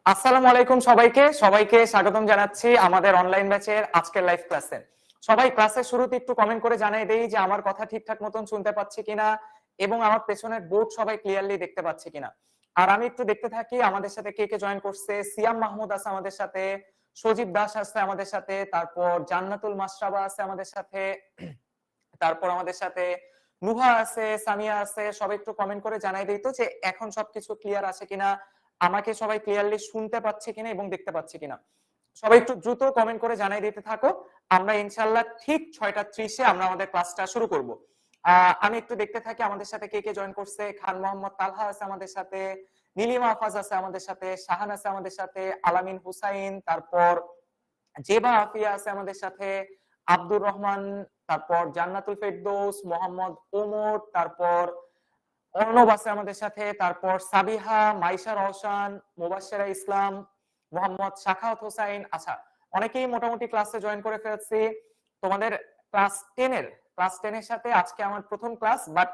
আসসালামু আলাইকুম সবাইকে সবাইকে স্বাগতম জানাচ্ছি আমাদের অনলাইন ব্যাচের আজকের লাইভ ক্লাসে। সবাই ক্লাসের শুরুতে একটু কমেন্ট করে জানিয়ে দেই যে আমার কথা ঠিকঠাক মতন শুনতে পাচ্ছি কিনা এবং আমার পেছনের বোর্ড সবাই ক্লিয়ারলি দেখতে পাচ্ছি কিনা। আর আমি একটু দেখতে থাকি আমাদের সাথে কে কে জয়েন করছে। সিয়াম মাহমুদ আছে আমাদের সাথে, সজীব দাস আছে আমাদের সাথে, তারপর জান্নাতুল মাশরাবা আছে আমাদের সাথে, তারপর আমাদের সাথে নুহা আছে, সামিয়া আছে। সবাই একটু কমেন্ট করে জানাই দিই তো যে এখন সবকিছু ক্লিয়ার আছে কিনা, আমাকে সবাই ক্লিয়ারলি শুনতে পাচ্ছে কিনা এবং দেখতে পাচ্ছে কিনা। সবাই একটু দ্রুত কমেন্ট করে জানাই দিতে থাকো। আমরা ইনশাআল্লাহ ঠিক 6:30-এ আমরা আমাদের ক্লাসটা শুরু করব। আমি একটু দেখতে থাকি আমাদের সাথে কে কে জয়েন করছে। খান মোহাম্মদ তালহা আছে আমাদের সাথে, নীলিমা আফাজ আছে আমাদের সাথে, শাহান আছে আমাদের সাথে, আলামিন হুসাইন, তারপর জেবা আফিয়া আছে আমাদের সাথে, আব্দুর রহমান, তারপর জান্নাতুল ফেরদৌস, মোহাম্মদ ওমর, তারপর অর্ণব আছে আমাদের সাথে, তারপর সাবিহা, মাইশা রওশন, মুবাশশিরা ইসলাম, মোহাম্মদ শাখাওয়াত হোসাইন। আচ্ছা, অনেকেই মোটামুটি ক্লাসে জয়েন করে ফেলেছি। তোমাদের ক্লাস 10 এর সাথে আজকে আমার প্রথম ক্লাস, বাট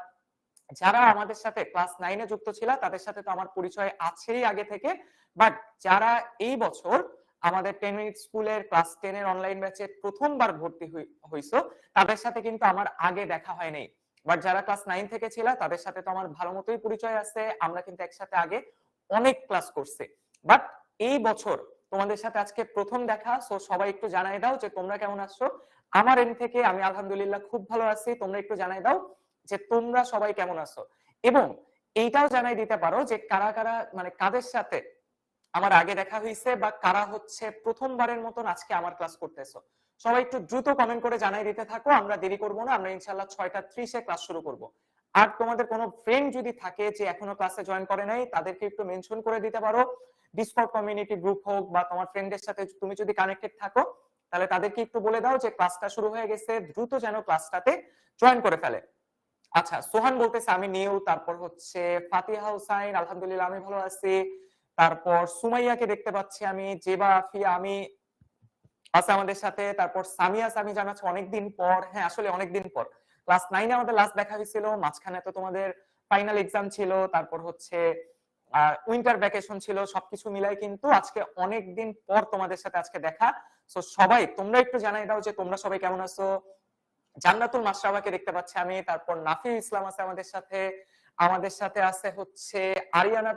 যারা আমাদের সাথে ক্লাস 9-এ যুক্ত ছিল তাদের সাথে তো আমার পরিচয় আছেই আগে থেকে। বাট যারা এই বছর আমাদের 10 মিনিট স্কুলের ক্লাস 10 এর অনলাইন ব্যাচে প্রথমবার ভর্তি হইছো, তাদের সাথে কিন্তু আমার আগে দেখা হয় নাই। বাট যারা ক্লাস 9 থেকে ছিল তাদের সাথে তো আমার ভালো মতোই পরিচয় আছে, আমরা কিন্তু একসাথে আগে অনেক ক্লাস করছি। বাট এই বছর তোমাদের সাথে আজকে প্রথম দেখা, সো সবাই একটু জানাই দাও যে তোমরা কেমন আছো। আমার এন্ড থেকে আমি আলহামদুলিল্লাহ খুব ভালো আছি, তোমরা একটু জানাই দাও যে তোমরা সবাই কেমন আছো। এবং এইটাও জানাই দিতে পারো যে কারা কারা মানে কাদের সাথে আমার আগে দেখা হয়েছে বা কারা হচ্ছে প্রথমবারের মতন আজকে আমার ক্লাস করতেছো। সবাই একটু দ্রুত কমেন্ট করে জানাই দিতে থাকো, আমরা দেরি করব না, আমরা ইনশাআল্লাহ 6:30-এ ক্লাস শুরু করব। আর তোমাদের কোনো ফ্রেন্ড যদি থাকে যে এখনো ক্লাসে জয়েন করে নাই, তাদেরকে একটু মেনশন করে দিতে পারো। ডিসকর্ড কমিউনিটি গ্রুপ হোক বা তোমার ফ্রেন্ডের সাথে তুমি যদি কানেক্টেড থাকো, তাহলে তাদেরকে একটু বলে দাও যে ক্লাসটা শুরু হয়ে গেছে, দ্রুত যেন ক্লাসটাতে জয়েন করে ফেলে। আচ্ছা, সোহান বলতেছে আমি নিউ, তারপর হচ্ছে ফাতিহা হুসাইন, আলহামদুলিল্লাহ আমি ভালো আছি। তারপর সুমাইয়াকে দেখতে পাচ্ছি আমি, জেবা আফিয়া আমি আছে আমাদের সাথে, তারপর সামিয়া সামি জানাচ্ছে অনেকদিন পর। হ্যাঁ, আসলে অনেকদিন পর। ক্লাস 9-এ আমাদের লাস্ট দেখা হয়েছিল, মাঝখানে তো তোমাদের ফাইনাল এক্সাম ছিল, তারপর হচ্ছে উইন্টার ভ্যাকেশন ছিল, সবকিছু মিলাই কিন্তু আজকে অনেকদিন পর তোমাদের সাথে আজকে দেখা। সো সবাই তোমরা একটু জানাই দাও যে তোমরা সবাই কেমন আছো। জান্নাতুল মাশরাবাকে দেখতে পাচ্ছি আমি, তারপর নাফি ইসলাম আছে আমাদের সাথে আছে হচ্ছে আরিয়ানা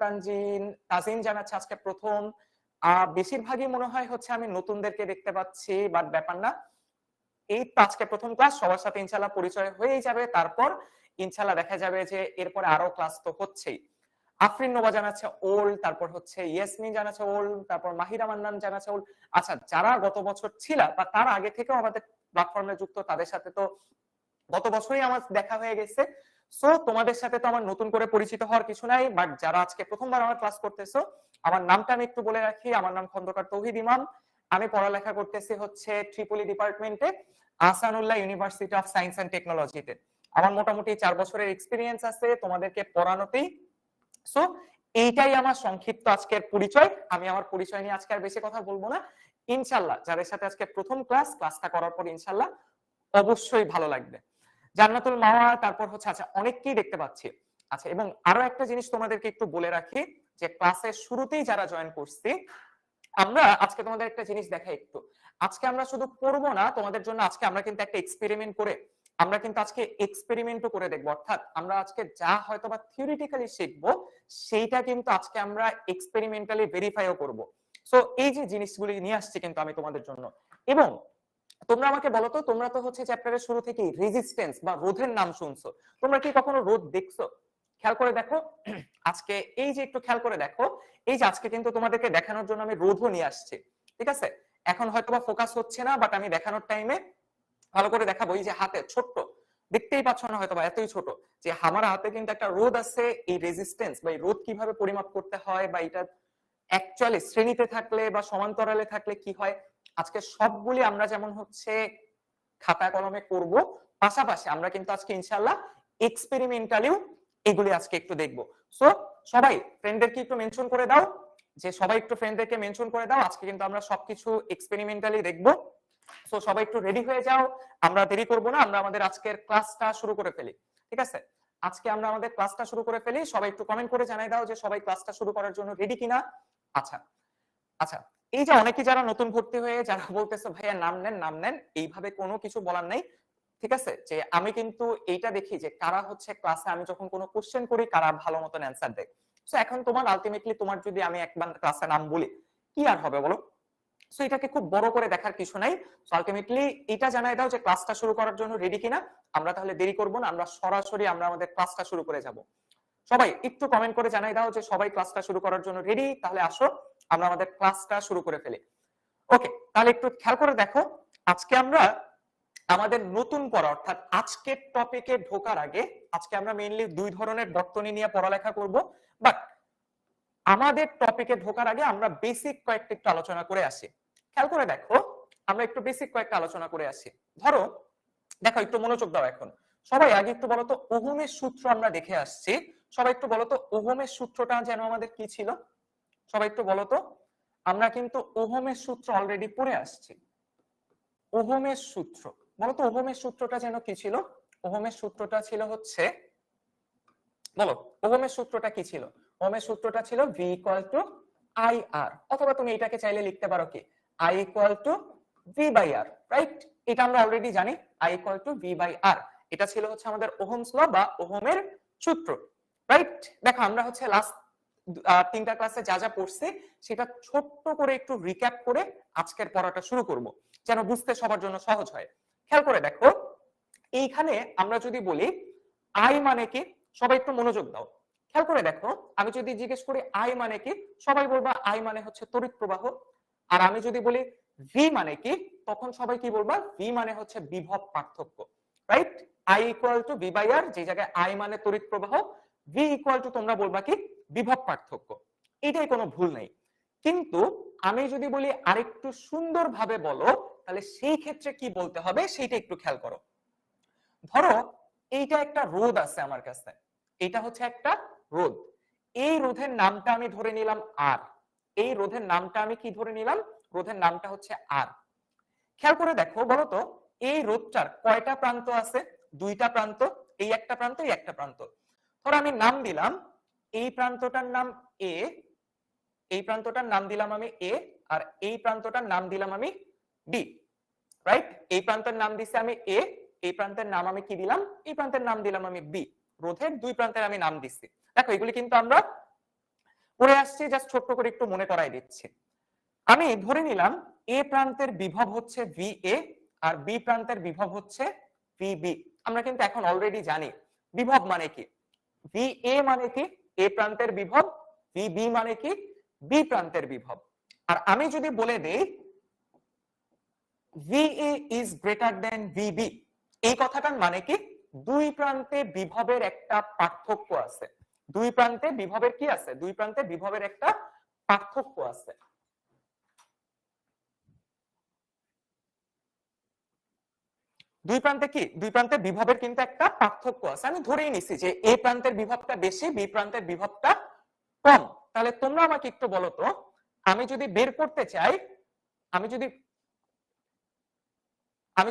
তাজিন জানাচ্ছে আজকে প্রথম। বেশিরভাগই মনে হয় হচ্ছে আমি নতুনদেরকে দেখতে পাচ্ছি, বাট ব্যাপার না। এই তো আজকে প্রথম ক্লাস, সবার সাথে ইনশাআল্লাহ পরিচয় হয়েই যাবে, তারপর ইনশাআল্লাহ দেখা যাবে যে এরপরে আরো ক্লাস তো হচ্ছেই। আফরিন নোভা জানাচ্ছে ওল, তারপর হচ্ছে ইয়াসমিন জানাচ্ছে ওল, তারপর মাহিরা মান্নান জানাচ্ছে ওল। আচ্ছা, যারা গত বছর ছিল বা তার আগে থেকেও আমাদের প্ল্যাটফর্মে যুক্ত, তাদের সাথে তো গত বছরই আমার দেখা হয়ে গেছে। সো তোমাদের সাথে তো আমার নতুন করে পরিচিত হওয়ার কিছু নাই, বাট যারা আজকে প্রথমবার আমার ক্লাস করতেছো, আমার নামটা আমি একটু বলে রাখি। আমার নাম খন্দকার তৌহিদ ইমাম। আমি পড়ালেখা করতেছি হচ্ছে ট্রিপলি ডিপার্টমেন্টে, Ahsanullah university of science and টেকনোলজিতে। আমার মোটামুটি 4 বছরের এক্সপিরিয়েন্স আছে তোমাদেরকে পড়ানোতেই। সো এইটাই আমার সংক্ষিপ্ত আজকের পরিচয়। আমি আমার পরিচয় নিয়ে আজকে আর বেশি কথা বলবো না। ইনশাআল্লাহ যাদের সাথে আজকে প্রথম ক্লাসটা করার পর ইনশাআল্লাহ অবশ্যই ভালো লাগবে। জান্নাতুল মাওয়া, তারপর হচ্ছে আচ্ছা অনেককেই দেখতে পাচ্ছি। আচ্ছা, এবং আরো একটা জিনিস তোমাদেরকে একটু বলে রাখি যে ক্লাসের শুরুতেই যারা জয়েন করছি, আমরা আজকে তোমাদের একটা জিনিস দেখাই একটু। আজকে আমরা শুধু পড়বো না তোমাদের জন্য, আজকে আমরা কিন্তু একটা এক্সপেরিমেন্ট করে আমরা কিন্তু আজকে এক্সপেরিমেন্টও করে দেখবো। অর্থাৎ আমরা আজকে যা হয়তোবা থিওরিটিক্যালি শিখবো, সেইটা কিন্তু আজকে আমরা এক্সপেরিমেন্টালি ভেরিফাইও করব। সো এই যে জিনিসগুলি নিয়ে আসছি কিন্তু আমি তোমাদের জন্য। এবং তোমরা আমাকে বলো তো, তোমরা তো হচ্ছে চ্যাপ্টারের শুরু থেকেই রেজিস্ট্যান্স বা রোধের নাম শুনছো। তোমরা কি কখনো রোধ দেখছো? খেয়াল করে দেখো আজকে, এই যে একটু খেয়াল করে দেখো, এই যে আজকে কিন্তু তোমাদেরকে দেখানোর জন্য আমি রোধও নিয়ে আসছি। ঠিক আছে, এখন হয়তোবা ফোকাস হচ্ছে না, বাট আমি দেখানোর টাইমে ভালো করে দেখাবো। এই যে হাতে ছোট্ট, দেখতেই পাচ্ছ না হয়তোবা এতই ছোট, যে আমার হাতে কিন্তু একটা রোধ আছে। এই রেজিস্ট্যান্স বা এই রোধ কিভাবে পরিমাপ করতে হয় বা এটা অ্যাকচুয়ালি শ্রেণীতে থাকলে বা সমান্তরালে থাকলে কি হয়, আজকে সবগুলি আমরা যেমন হচ্ছে খাতা কলমে করব, পাশাপাশি আমরা কিন্তু আজকে ইনশাআল্লাহ এক্সপেরিমেন্টালিও এগুলি আজকে একটু দেখব। সো সবাই ফ্রেন্ডদেরকে একটু মেনশন করে দাও, যে সবাই একটু ফ্রেন্ডদেরকে মেনশন করে দাও, আজকে কিন্তু আমরা সবকিছু এক্সপেরিমেন্টালি দেখব। সো সবাই একটু রেডি হয়ে যাও, আমরা দেরি করব না, আমরা আমাদের আজকের ক্লাসটা শুরু করে ফেলি। ঠিক আছে, আজকে আমরা আমাদের ক্লাসটা শুরু করে ফেলি। সবাই একটু কমেন্ট করে জানাই দাও যে সবাই ক্লাসটা শুরু করার জন্য রেডি কিনা। আচ্ছা, আচ্ছা, এই যে অনেকে যারা নতুন ভর্তি হয়ে যারা বলতেছে ভাইয়া নাম নেন, এইভাবে কোনো কিছু বলার নাই। ঠিক আছে, যে আমি কিন্তু এইটা দেখি যে কারা হচ্ছে ক্লাসে আমি যখন কোনো কোশ্চেন করি কারা ভালো মতন অ্যান্সার দেয়। সো এখন তোমার আলটিমেটলি তোমার যদি আমি একবার ক্লাসে নাম বলি কি আর হবে বলো? সো এটাকে খুব বড় করে দেখার কিছু নাই। সো আলটিমেটলি এটা জানাই দাও যে ক্লাসটা শুরু করার জন্য রেডি কিনা। আমরা তাহলে দেরি করব না, আমরা সরাসরি আমাদের ক্লাসটা শুরু করে যাব। সবাই একটু কমেন্ট করে জানাই দাও যে সবাই ক্লাসটা শুরু করার জন্য রেডি। তাহলে আসো আমরা আমাদের ক্লাসটা শুরু করে ফেলি। ওকে, তাহলে একটু খেয়াল করে দেখো, আজকে আমরা আমাদের নতুন পড়া অর্থাৎ আজকের টপিকে ঢোকার আগে আজকে আমরা মেইনলি দুই ধরনের বর্তনী নিয়ে পড়ালেখা করব। বাট আমাদের টপিকে ঢোকার আগে আমরা বেসিক কয়েকটা একটু আলোচনা করে আসি। খেয়াল করে দেখো, আমরা একটু বেসিক কয়েকটা আলোচনা করে আসি। ধরো দেখো, একটু মনোযোগ দাও এখন। সবাই আগে একটু বলো তো ওহমের সূত্র আমরা দেখে আসছি। সবাই একটু বলো তো ওহমের সূত্রটা যেন আমাদের কি ছিল? সবাই একটু বলো তো। আমরা কিন্তু ওহমের সূত্র অলরেডি পড়ে আসছি। ওহমের সূত্র বলো তো, ওহমের সূত্রটা যেন কি ছিল? ওহমের সূত্রটা ছিল হচ্ছে, বলো ওহমের সূত্রটা কি ছিল? ওহমের সূত্রটা ছিল V = IR, অথবা তুমি এটাকে চাইলে লিখতে পারো কি I = V/R, রাইট? এটা আমরা অলরেডি জানি I = V/R। এটা ছিল হচ্ছে আমাদের ওহমস ল বা ওহমের সূত্র, রাইট? দেখো আমরা হচ্ছে লাস্ট তিনটা ক্লাসে যা যা পড়ছি সেটা ছোট্ট করে একটু রিক্যাপ করে আজকের পড়াটা শুরু করব, যেন বুঝতে সবার জন্য সহজ হয়। খেয়াল করে দেখো, এইখানে আমরা যদি বলি I মানে কি, সবাই একটু মনোযোগ দাও। খেয়াল করে দেখো, আমি যদি জিজ্ঞেস করি I মানে কি, সবাই বলবা I মানে হচ্ছে তড়িৎ প্রবাহ। আর আমি যদি বলি V মানে কি, তখন সবাই কি বলবা? V মানে হচ্ছে বিভব পার্থক্য, রাইট? I = V/R, যে জায়গায় I মানে তড়িৎ প্রবাহ, V = তোমরা বলবা কি বিভব পার্থক্য। এটাই কোনো ভুল নেই। কিন্তু আমি যদি বলি আরেকটু সুন্দরভাবে বলো, তাহলে সেই ক্ষেত্রে কি বলতে হবে সেটা একটু খেয়াল করো। ধরো এইটা একটা রোদ আছে আমার কাছে, এটা হচ্ছে একটা রোদ। এই রোধের নামটা আমি ধরে নিলাম আর। এই রোধের নামটা আমি কি ধরে নিলাম? রোধের নামটা হচ্ছে আর। খেয়াল করে দেখো, বলো তো এই রোধটার কয়টা প্রান্ত আছে? দুইটা প্রান্ত, এই একটা প্রান্ত, এই একটা প্রান্ত। ধরো আমি নাম দিলাম, এই প্রান্তটার নাম এ, এই প্রান্তটার নাম দিলাম আমি এ, আর এই প্রান্তটার নাম দিলাম আমি বি, রাইট? এই প্রান্তের নাম দিছি আমি এ, এই প্রান্তের নাম আমি কি দিলাম? এই প্রান্তের নাম দিলাম আমি বি। রোধের দুই প্রান্তের আমি নাম দিচ্ছি। দেখো এগুলি কিন্তু আমরা পড়ে আসছি, জাস্ট ছোট্ট করে একটু মনে করাই দিচ্ছি। আমি ধরে নিলাম এ প্রান্তের বিভব হচ্ছে VA আর বি প্রান্তের বিভব হচ্ছে VB। আমরা কিন্তু এখন অলরেডি জানি বিভব মানে কি, VA মানে কি এ প্রান্তের বিভব, VB মানে কি বি প্রান্তের বিভব। আর আমি যদি বলে দেই VA is greater than VB, এই কথাটার মানে কি দুই প্রান্তে বিভবের একটা পার্থক্য আছে। দুই প্রান্তে বিভবের কি আছে? দুই প্রান্তে বিভবের একটা পার্থক্য আছে। দুই প্রান্তে কি? দুই প্রান্তে বিভবের কিন্তু একটা পার্থক্য আছে। আমি ধরেই নিছি যে এ প্রান্তের বিভবটা বেশি, বি প্রান্তের বিভবটা কম। তাহলে তোমরা আমাকে একটু বলো তো, আমি যদি বের করতে চাই, আমি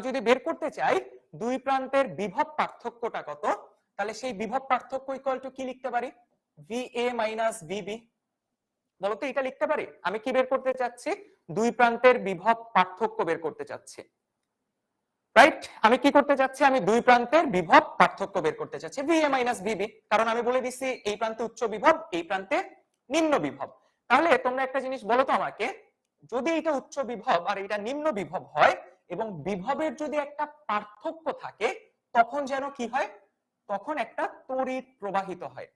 যদি বের করতে চাই দুই প্রান্তের বিভব পার্থক্যটা কত, তাহলে সেই বিভব পার্থক্য ইকুয়াল টু কি লিখতে পারি? VA - VB। বলতো এটা লিখতে পারি? আমি কি বের করতে চাচ্ছি? দুই প্রান্তের বিভব পার্থক্য বের করতে চাচ্ছি, রাইট? আমি কি করতে চাচ্ছি? আমি দুই প্রান্তের বিভব পার্থক্য বের করতে চাচ্ছি, VA - VB। কারণ আমি বলে দিচ্ছি এই প্রান্তে উচ্চ বিভব, এই প্রান্তে নিম্ন বিভব। তাহলে তোমরা একটা জিনিস বলো তো আমাকে, যদি এটা উচ্চ বিভব আর এটা নিম্ন বিভব হয় এবং বিভবের যদি একটা পার্থক্য থাকে, তখন যেন কি হয়? তখন একটা তড়িৎ প্রবাহিত হয়।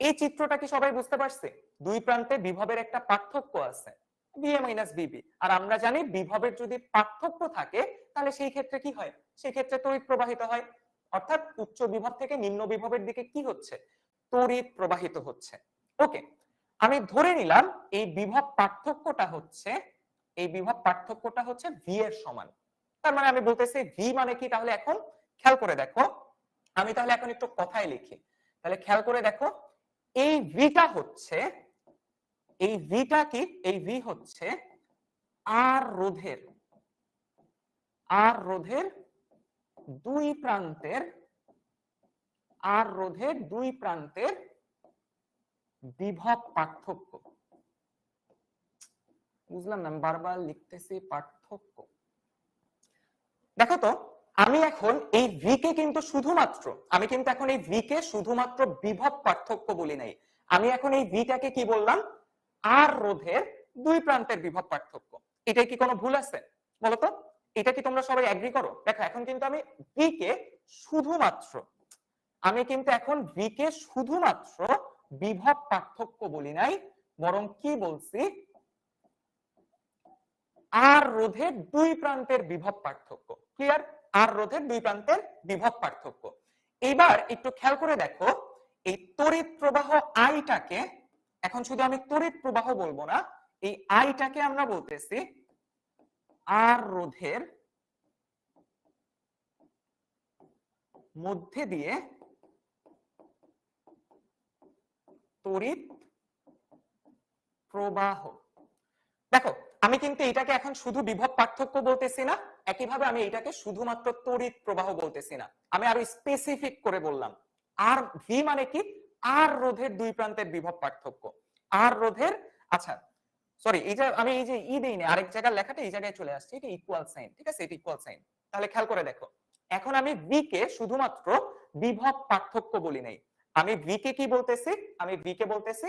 এই চিত্রটা কি সবাই বুঝতে পারছে? দুই প্রান্তে বিভবের একটা পার্থক্য আছে, VA - VB। আর আমরা জানি বিভবের যদি পার্থক্য থাকে তাহলে সেই ক্ষেত্রে কি হয়? সেই ক্ষেত্রে তড়িৎ প্রবাহিত হয়। অর্থাৎ উচ্চ বিভব থেকে নিম্ন বিভবের দিকে কি হচ্ছে? তড়িৎ প্রবাহিত হচ্ছে। ওকে, আমি ধরে নিলাম এই বিভব পার্থক্যটা হচ্ছে, এই বিভব পার্থক্যটা হচ্ছে V এর সমান। তার মানে আমি বলতেছি V মানে কি? তাহলে এখন খেয়াল করে দেখো, আমি তাহলে এখন একটু কথায় লিখি। তাহলে খেয়াল করে দেখো, এই ভিটা হচ্ছে, এই ভিটা কি? এই ভি হচ্ছে আর রোধের, আর রোধের দুই প্রান্তের, আর রোধের দুই প্রান্তের বিভব পার্থক্য। বুঝলাম না, আমি বারবার লিখতেছি পার্থক্য। দেখো তো, আমি এখন এই ভি কে কিন্তু শুধুমাত্র, আমি কিন্তু এখন এই ভি কে শুধুমাত্র বিভব পার্থক্য বলি নাই, আমি এখন এই ভিটাকে কি বললাম, আর রোধের দুই প্রান্তের বিভব পার্থক্য। এটাই কি কোনো ভুল আছে বলতো? এটা কি তোমরা সবাই এগ্রি করো? দেখো এখন কিন্তু আমি ভি কে শুধুমাত্র, আমি কিন্তু এখন ভি কে শুধুমাত্র বিভব পার্থক্য বলি নাই, বরং কি বলছি, আর রোধের দুই প্রান্তের বিভব পার্থক্য। ক্লিয়ার? আর রোধের দুই প্রান্তের বিভব পার্থক্য। এবার একটু খেয়াল করে দেখো, এই তড়িৎ প্রবাহ আইটাকে, এখন শুধু আমি তড়িৎ প্রবাহ বলবো না, এই আইটাকে আমরা বলতেছি আর রোধের মধ্যে দিয়ে তড়িৎ প্রবাহ। দেখো আমি কিন্তু এটাকে এখন শুধু বিভব পার্থক্য বলতেছি না, একইভাবে আমি এটাকে শুধুমাত্র তড়িৎ প্রবাহ বলতেছি না, আমি আরো স্পেসিফিক করে বললাম। আর ভি মানে কি, আর রোধের দুই প্রান্তের বিভব পার্থক্য। আর রোধের, আচ্ছা সরি, এই যে আমি এই যে ই দেই না, আরেক জায়গার লেখাটা এই জায়গায় চলে আসছে, এটা ইকুয়াল সাইন, ঠিক আছে, এটা ইকুয়াল সাইন। তাহলে খেয়াল করে দেখো, এখন আমি ভি কে শুধুমাত্র বিভব পার্থক্য বলি নাই, আমি ভি কে কি বলতেছি, আমি ভি কে বলতেছি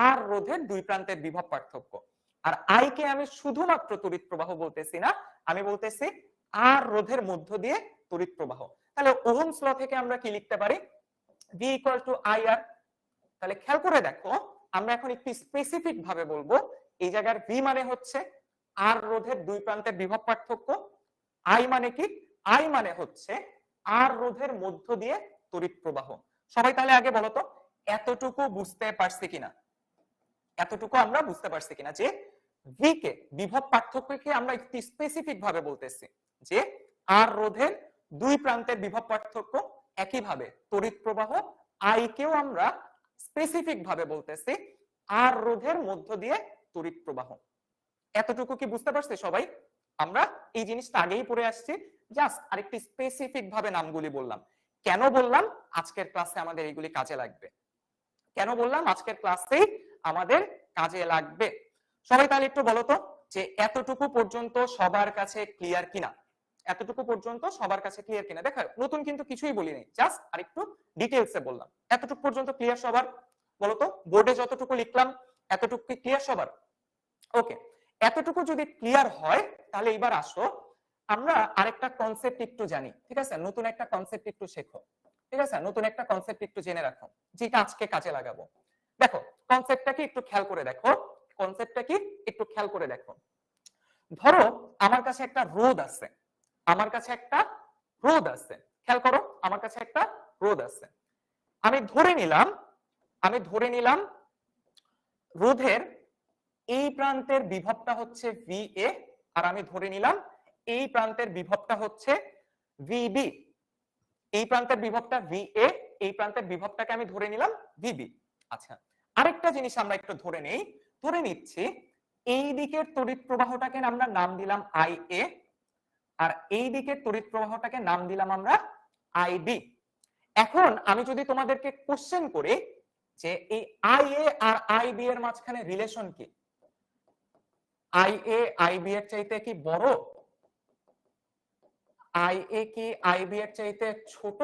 আর রোধের দুই প্রান্তের বিভব পার্থক্য। আর আই কে আমি শুধুমাত্র তড়িৎ প্রবাহ বলতেছি না, আমি বলতেছি আর রোধের মধ্য দিয়ে তড়িৎ প্রবাহ। তাহলে ওহমস ল থেকে আমরা কি লিখতে পারি, ভি ইকুয়াল টু আই আর। তাহলে খেয়াল করে দেখো, আমরা এখন একটু স্পেসিফিক ভাবে বলবো, এই জায়গার ভি মানে হচ্ছে আর রোধের দুই প্রান্তের বিভব পার্থক্য, আই মানে কি, আই মানে হচ্ছে আর রোধের মধ্য দিয়ে তড়িৎ প্রবাহ। সবাই তাহলে আগে বলো তো, এতটুকু বুঝতে পারছি কিনা, এতটুকু আমরা বুঝতে পারছি কিনা যে ভি কে বিভব পার্থক্যকে আমরা একটু স্পেসিফিক ভাবে বলতেছি যে আর রোধের দুই প্রান্তের বিভব পার্থক্য, একইভাবে তড়িৎ প্রবাহ আই কেও আমরা স্পেসিফিক ভাবে বলতেছি আর রোধের মধ্য দিয়ে তড়িৎ প্রবাহ। এতটুকু কি বুঝতে পারছি সবাই? আমরা এই জিনিসটা আগেই পড়ে আসছি, জাস্ট আরেকটি স্পেসিফিক ভাবে নামগুলি বললাম। কেন বললাম আজকের ক্লাসে আমাদের এইগুলি কাজে লাগবে, কেন বললাম আজকের ক্লাসেই আমাদের কাজে লাগবে। সবাই তাহলে একটু বলো তো যে এতটুকু পর্যন্ত সবার কাছে ক্লিয়ার কিনা, এতটুকু পর্যন্ত সবার কাছে ক্লিয়ার কিনা। দেখো নতুন কিন্তু কিছুই বলিনি, জাস্ট আরেকটু ডিটেইলসে বললাম। এতটুকু পর্যন্ত ক্লিয়ার সবার? বলো তো, বোর্ডে যতটুকু লিখলাম এতটুকু কি ক্লিয়ার সবার? ওকে, এতটুকু যদি ক্লিয়ার হয় তাহলে এবার আসো আমরা আরেকটা কনসেপ্ট একটু জানি, ঠিক আছে, নতুন একটা কনসেপ্ট একটু শেখো, ঠিক আছে, নতুন একটা কনসেপ্ট একটু জেনে রাখো, যেটা আজকে কাজে লাগাবো। দেখো কনসেপ্টটা কি একটু খেয়াল করে দেখো, কনসেপ্টটা কি একটু খেয়াল করে দেখো। ধরো আমার কাছে একটা রোধ আছে, আমার কাছে একটা রোধ আছে, খেয়াল করো, আমার কাছে একটা রোধ আছে। আমি ধরে নিলাম, আমি ধরে নিলাম রোধের এই প্রান্তের বিভবটা হচ্ছে VA, আর আমি ধরে নিলাম এই প্রান্তের বিভবটা হচ্ছে VB। এই প্রান্তের বিভবটা VA, এই প্রান্তের বিভবটাকে আমি ধরে নিলাম VB। আচ্ছা, আরেকটা জিনিস আমরা একটু ধরে নেই, ধরে নিচ্ছি এই দিকের তড়িৎ প্রবাহটাকে আমরা নাম দিলাম IA, আর এই দিকের তড়িৎ প্রবাহটাকে নাম দিলাম আমরা IB। এখন আমি যদি তোমাদেরকে কোশ্চেন করি যে এই IA আর IB এর মাঝখানে রিলেশন কি, IA IB এর চাইতে কি বড়, IA কি IB এর চাইতে ছোট,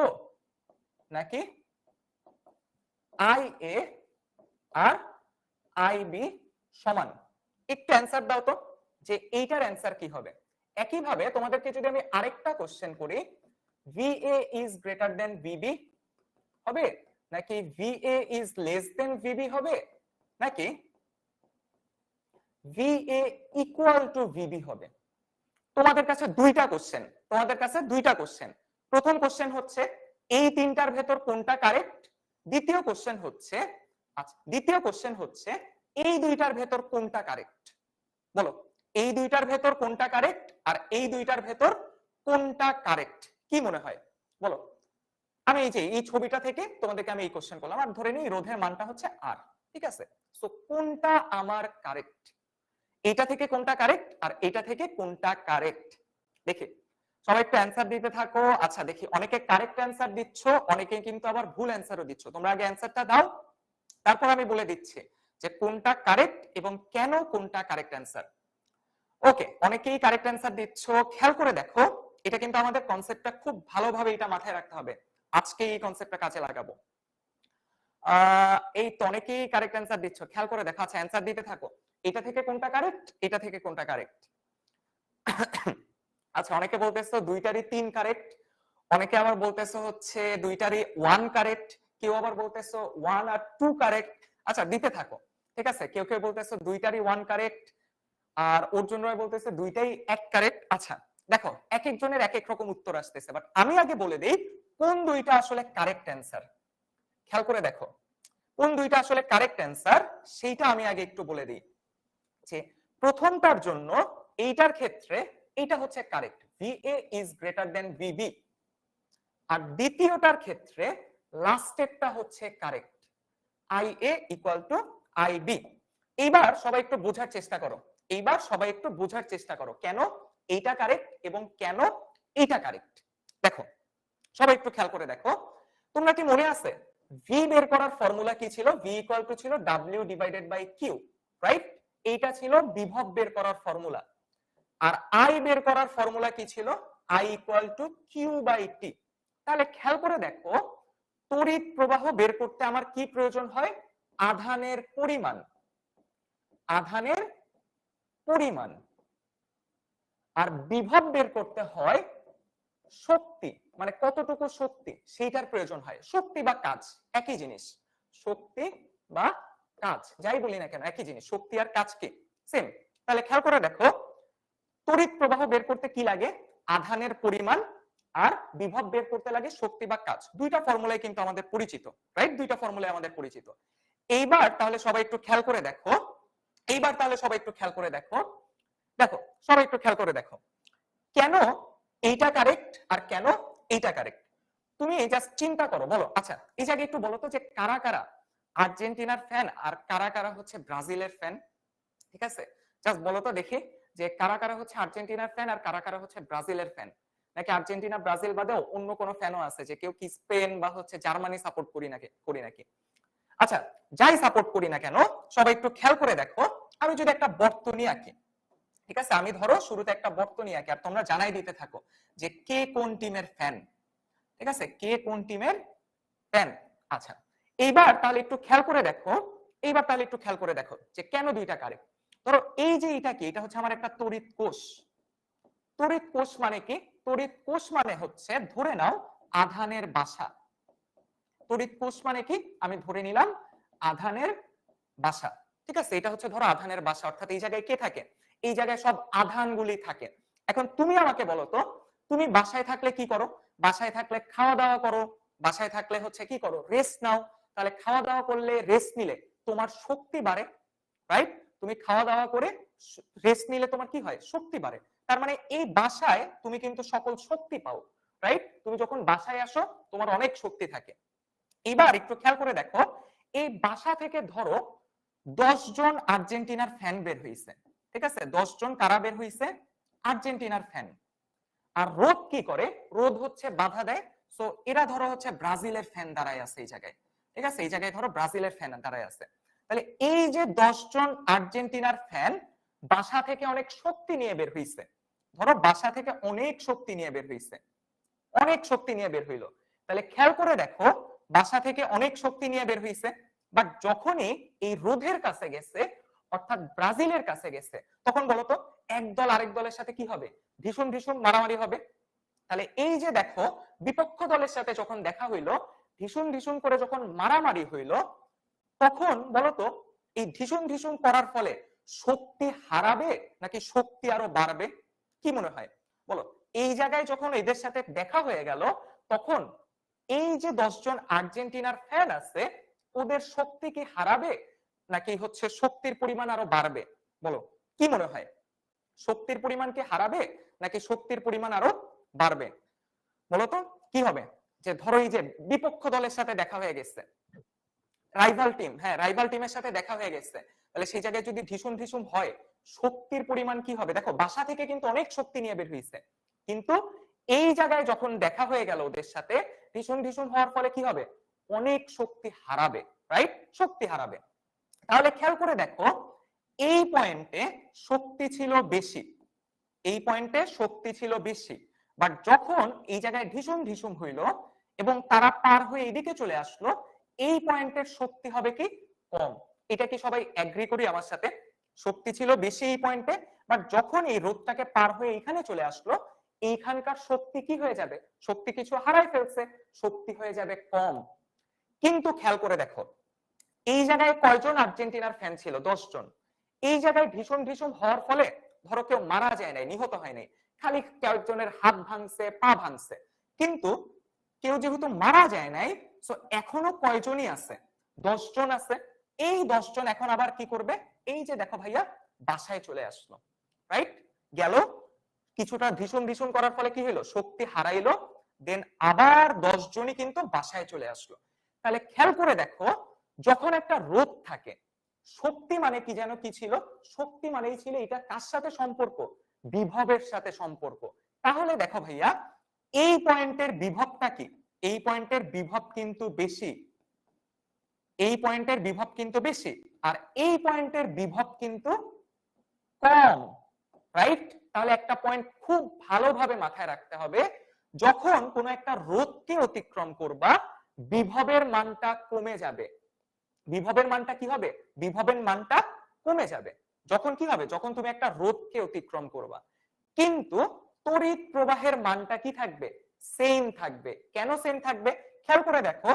নাকি IA আর IB সমান? একটু অ্যানসার দাও তো যে এইটার অ্যানসার কি হবে। একইভাবে তোমাদেরকে যদি আমি আরেকটা কোশ্চেন করি, VA is greater than VB হবে, নাকি VA is less than VB হবে, নাকি VA equal to VB হবে? তোমাদের কাছে দুইটা কোশ্চেন, তোমাদের কাছে দুইটা কোশ্চেন। প্রথম কোশ্চেন হচ্ছে এই তিনটার ভেতর কোনটা কারেক্ট, দ্বিতীয় কোশ্চেন হচ্ছে, আচ্ছা দ্বিতীয় কোশ্চেন হচ্ছে এই দুইটার ভেতর কোনটা কারেক্ট। বলো এই দুইটার ভেতর কোনটা কারেক্ট আর এই দুইটার ভেতর কোনটা কারেক্ট, কি মনে হয় বলো? আমি এই যে এই ছবিটা থেকে তোমাদেরকে আমি এই কোশ্চেন করলাম, আর ধরে নিই রোধের মানটা হচ্ছে R, ঠিক আছে, সো কোনটা আমার কারেক্ট, এটা থেকে কোনটা কারেক্ট আর এটা থেকে কোনটা কারেক্ট? দেখি সবাই একটু অ্যানসার দিতে থাকো। আচ্ছা দেখি অনেকে কারেক্ট অ্যানসার দিচ্ছ, অনেকে কিন্তু আবার ভুল অ্যানসারও দিচ্ছ। তোমরা আগে অ্যানসারটা দাও, তারপর আমি বলে দিচ্ছি যে কোনটা কারেক্ট এবং কেন কোনটা কারেক্ট অ্যানসার। ওকে, অনেকেই কারেক্ট অ্যান্সার দিচ্ছ। খেয়াল করে দেখো, এটা কিন্তু আমাদের কনসেপ্টটা খুব ভালোভাবে এটা মাথায় রাখতে হবে। আজকে এই কনসেপ্টটা কাজে লাগাবো। এই তো অনেকেই কারেক্ট অ্যান্সার দিচ্ছ, খেয়াল করে দেখো। আচ্ছা, অ্যান্সার দিতে থাকো। এটা থেকে কোনটা কারেক্ট, এটা থেকে কোনটা কারেক্ট। আচ্ছা, অনেকে বলতেছো দুইটারই 3 কারেক্ট, অনেকে আবার বলতেছো হচ্ছে দুইটারই 1 কারেক্ট, কেউ আবার বলতেছো 1 আর 2 কারেক্ট। আচ্ছা, দিতে থাকো, ঠিক আছে। কেউ কেউ বলতেছো দুইটারই 1 কারেক্ট, আর অর্জুন রয় বলতেছে দুইটাই 1 কারেক্ট। আচ্ছা দেখো, এক একজনের এক এক রকম উত্তর আসতেছে, বাট আমি আগে বলে দেই কোন দুইটা আসলে কারেক্ট অ্যান্সার। খেয়াল করে দেখো কোন দুইটা আসলে কারেক্ট অ্যান্সার, সেইটা আমি আগে একটু বলে দিই। যে প্রথমটার জন্য এইটার ক্ষেত্রে এটা হচ্ছে correct, VA is greater than VB। আর দ্বিতীয়টার ক্ষেত্রে লাস্টেরটা হচ্ছে correct, IA equal to IB। এইবার সবাই একটু বোঝার চেষ্টা করো, এইবার সবাই একটু বোঝার চেষ্টা করো কেন এইটা কারেক্ট এবং কেন এইটা কারেক্ট। দেখো সবাই একটু খেয়াল করে দেখো, তোমরা কি মনে আছে ভি বের করার ফর্মুলা কি ছিল? ভি ইকুয়াল টু ছিল W divided by Q, right? এইটা ছিল বিভব বের করার ফর্মুলা। আর আই বের করার ফর্মুলা কি ছিল? I equal to Q by T. তাহলে খেয়াল করে দেখো, তড়িৎ প্রবাহ বের করতে আমার কি প্রয়োজন হয়? আধানের পরিমাণ, আধানের পরিমাণ। আর বিভব বের করতে হয় শক্তি, মানে কতটুকু শক্তি সেইটার প্রয়োজন হয়। শক্তি বা কাজ একই জিনিস, শক্তি বা কাজ যাই বলি না কেন একই জিনিস, শক্তি আর কাজ কি সেম। তাহলে খেয়াল করে দেখো, তড়িৎ প্রবাহ বের করতে কি লাগে? আধানের পরিমাণ, আর বিভব বের করতে লাগে শক্তি বা কাজ। দুইটা ফর্মুলাই কিন্তু আমাদের পরিচিত, রাইট? দুইটা ফর্মুলাই আমাদের পরিচিত। এইবার তাহলে সবাই একটু খেয়াল করে দেখো, এইবার তাহলে সবাই একটু খেয়াল করে দেখো, দেখো সবাই একটু খেয়াল করে দেখো কেন এইটা কারেক্ট আর কেন এইটা কারেক্ট। তুমি জাস্ট চিন্তা করো, বলো। আচ্ছা এই জায়গায় একটু বলো তো যে কারা কারা আর্জেন্টিনার ফ্যান আর কারা কারা হচ্ছে ব্রাজিলের ফ্যান? ঠিক আছে, জাস্ট বলো তো দেখি যে কারা কারা হচ্ছে আর্জেন্টিনার ফ্যান আর কারা কারা হচ্ছে ব্রাজিলের ফ্যান। নাকি আর্জেন্টিনা ব্রাজিল বাদেও অন্য কোনো ফ্যানও আছে, যে কেউ কি স্পেন বা হচ্ছে জার্মানি সাপোর্ট করি নাকি? আচ্ছা যাই সাপোর্ট করি না কেন, সবাই একটু খেয়াল করে দেখো, আমি যদি একটা বর্তনী আঁকি, ঠিক আছে, আমি ধরো শুরুতে একটা বর্তনী আঁকি আর তোমরা জানাই দিতে থাকো যে কে কোন টিমের ফ্যান, ঠিক আছে, কে কোন টিমের ফ্যান। আচ্ছা এইবার তাহলে একটু খেয়াল করে দেখো, এইবার তাহলে একটু খেয়াল করে দেখো যে কেন দুইটা কারেক্ট। ধরো এই যে এটা কি, এটা হচ্ছে আমার একটা তড়িৎ কোষ। তড়িৎ কোষ মানে কি? তড়িৎ কোষ মানে হচ্ছে ধরে নাও আধানের বাসা। তড়িৎ কোষ মানে কি? আমি ধরে নিলাম আধানের বাসা, ঠিক আছে, এটা হচ্ছে ধরো আধানের বাসা, অর্থাৎ এই জায়গায় কে থাকে? এই জায়গায় সব আধানগুলি থাকে। এখন তুমি আমাকে বলো তো, তুমি বাসায় থাকলে কি করো? বাসায় থাকলে খাওয়া দাওয়া করো, বাসায় থাকলে হচ্ছে কি করো? রেস্ট নাও। তাহলে খাওয়া দাওয়া করলে, রেস্ট নিলে তোমার শক্তি বাড়ে, রাইট? তুমি খাওয়া দাওয়া করে রেস্ট নিলে তোমার কি হয়? শক্তি বাড়ে। তার মানে এই বাসায় তুমি কিন্তু সকল শক্তি পাও, রাইট? তুমি যখন বাসায় আসো তোমার অনেক শক্তি থাকে। এবার একটু খেয়াল করে দেখো, এই বাসা থেকে ধরো 10 জন আর্জেন্টিনার ফ্যান বের হইছে, ঠিক আছে, 10 জন কারা বের হইছে? আর্জেন্টিনার ফ্যান। আর রোদ কি করে? রোদ হচ্ছে বাধা দেয়। সো এরা ধরো হচ্ছে ব্রাজিলের ফ্যান দাঁড়ায় আছে এই জায়গায়, ঠিক আছে, এই জায়গায় ধরো ব্রাজিলের ফ্যান দাঁড়ায় আছে। তাহলে এই যে 10 জন আর্জেন্টিনার ফ্যান বাসা থেকে অনেক শক্তি নিয়ে বের হইছে, ধরো বাসা থেকে অনেক শক্তি নিয়ে বের হইছে, অনেক শক্তি নিয়ে বের হইলো। তাহলে খেয়াল করে দেখো, বাসা থেকে অনেক শক্তি নিয়ে বের হইছে, বাট যখনই এই রোধের কাছে গেছে, অর্থাৎ ব্রাজিলের কাছে গেছে, তখন বলতো এক দল আরেক দলের সাথে কি হবে? ভীষণ ভীষণ মারামারি হবে। তাহলে এই যে দেখো, বিপক্ষ দলের সাথে যখন দেখা হইলো, ভীষণ ভীষণ করে যখন মারামারি হইলো, তখন বলতো এই ভীষণ ভীষণ করার ফলে শক্তি হারাবে নাকি শক্তি আরো বাড়বে? কি মনে হয় বলো? এই জায়গায় যখন এদের সাথে দেখা হয়ে গেল, তখন এই যে 10 জন আর্জেন্টিনার ফ্যান আছে, ওদের শক্তি কি হারাবে নাকি হচ্ছে শক্তির পরিমাণ আরো বাড়বে? বলো কি মনে হয়? শক্তির পরিমাণ কি হারাবে নাকি শক্তির পরিমাণ আরো বাড়বে? বলতো কি হবে? যে ধরো এই যে বিপক্ষ দলের সাথে দেখা হয়ে গেছে, রাইভাল টিম, হ্যাঁ রাইভাল টিমের সাথে দেখা হয়ে গেছে, তাহলে সেই জায়গায় যদি ভীষণ ভীষণ হয়, শক্তির পরিমাণ কি হবে? দেখো বাসা থেকে কিন্তু অনেক শক্তি নিয়ে বের হয়েছে, কিন্তু এই জায়গায় যখন দেখা হয়ে গেল ওদের সাথে, ভীষণ ভীষণ হওয়ার ফলে কি হবে? অনেক শক্তি হারাবে, রাইট? শক্তি হারাবে। তাহলে খেয়াল করে দেখো, এই পয়েন্টে শক্তি ছিল বেশি, এই পয়েন্টে শক্তি ছিল বেশি, বাট যখন এই জায়গায় ঢিসুম ঢিসুম হইলো এবং তারা পার হয়ে এদিকে চলে আসলো, এই পয়েন্টের শক্তি হবে কি কম। এটা কি সবাই এগ্রি করি আমার সাথে? শক্তি ছিল বেশি এই পয়েন্টে, বাট যখন এই রোধটাকে পার হয়ে এখানে চলে আসলো, এইখানকার শক্তি কি হয়ে যাবে? শক্তি কিছু হারাই ফেলছে, শক্তি হয়ে যাবে কম। কিন্তু খেয়াল করে দেখো, এই জায়গায় কয়জন আর্জেন্টিনার ফ্যান ছিল? 10 জন। এই জায়গায় ভীষণ ভীষণ হওয়ার ফলে ধরো কেউ মারা যায় নাই, নিহত হয় নাই, খালি কয়েকজনের হাত ভাঙছে, পা ভাঙছে, কিন্তু কেউ যেহেতু মারা যায় নাই, সো এখনো কয়জনই আছে? 10 জন আছে। এই 10 জন এখন আবার কি করবে? এই যে দেখো ভাইয়া, বাসায় চলে আসলো, রাইট? গেল, কিছুটা ভীষণ ভীষণ করার ফলে কি হলো? শক্তি হারাইলো, দেন আবার 10 জনই কিন্তু বাসায় চলে আসলো। তাহলে খেয়াল করে দেখো, যখন একটা রোধ থাকে, শক্তি মানে কি যেন কি ছিল? শক্তি মানেই ছিল এটা কার সাথে সম্পর্ক? বিভবের সাথে সম্পর্ক। তাহলে দেখো ভাইয়া, এই পয়েন্টের বিভবটা কি? এই পয়েন্টের বিভব কিন্তু বেশি, এই পয়েন্টের বিভব কিন্তু বেশি, আর এই পয়েন্টের বিভব কিন্তু কম, রাইট? তাহলে একটা পয়েন্ট খুব ভালোভাবে মাথায় রাখতে হবে, যখন কোন একটা রোধকে অতিক্রম করবা, বিভবের মানটা কমে যাবে। বিভবের মানটা কি হবে? বিভবের মানটা কমে যাবে। যখন কি হবে? যখন তুমি একটা রোধকে অতিক্রম করবা। কিন্তু তড়িৎ প্রবাহের মানটা কি থাকবে? সেম থাকবে। কেন সেম থাকবে? খেয়াল করে দেখো,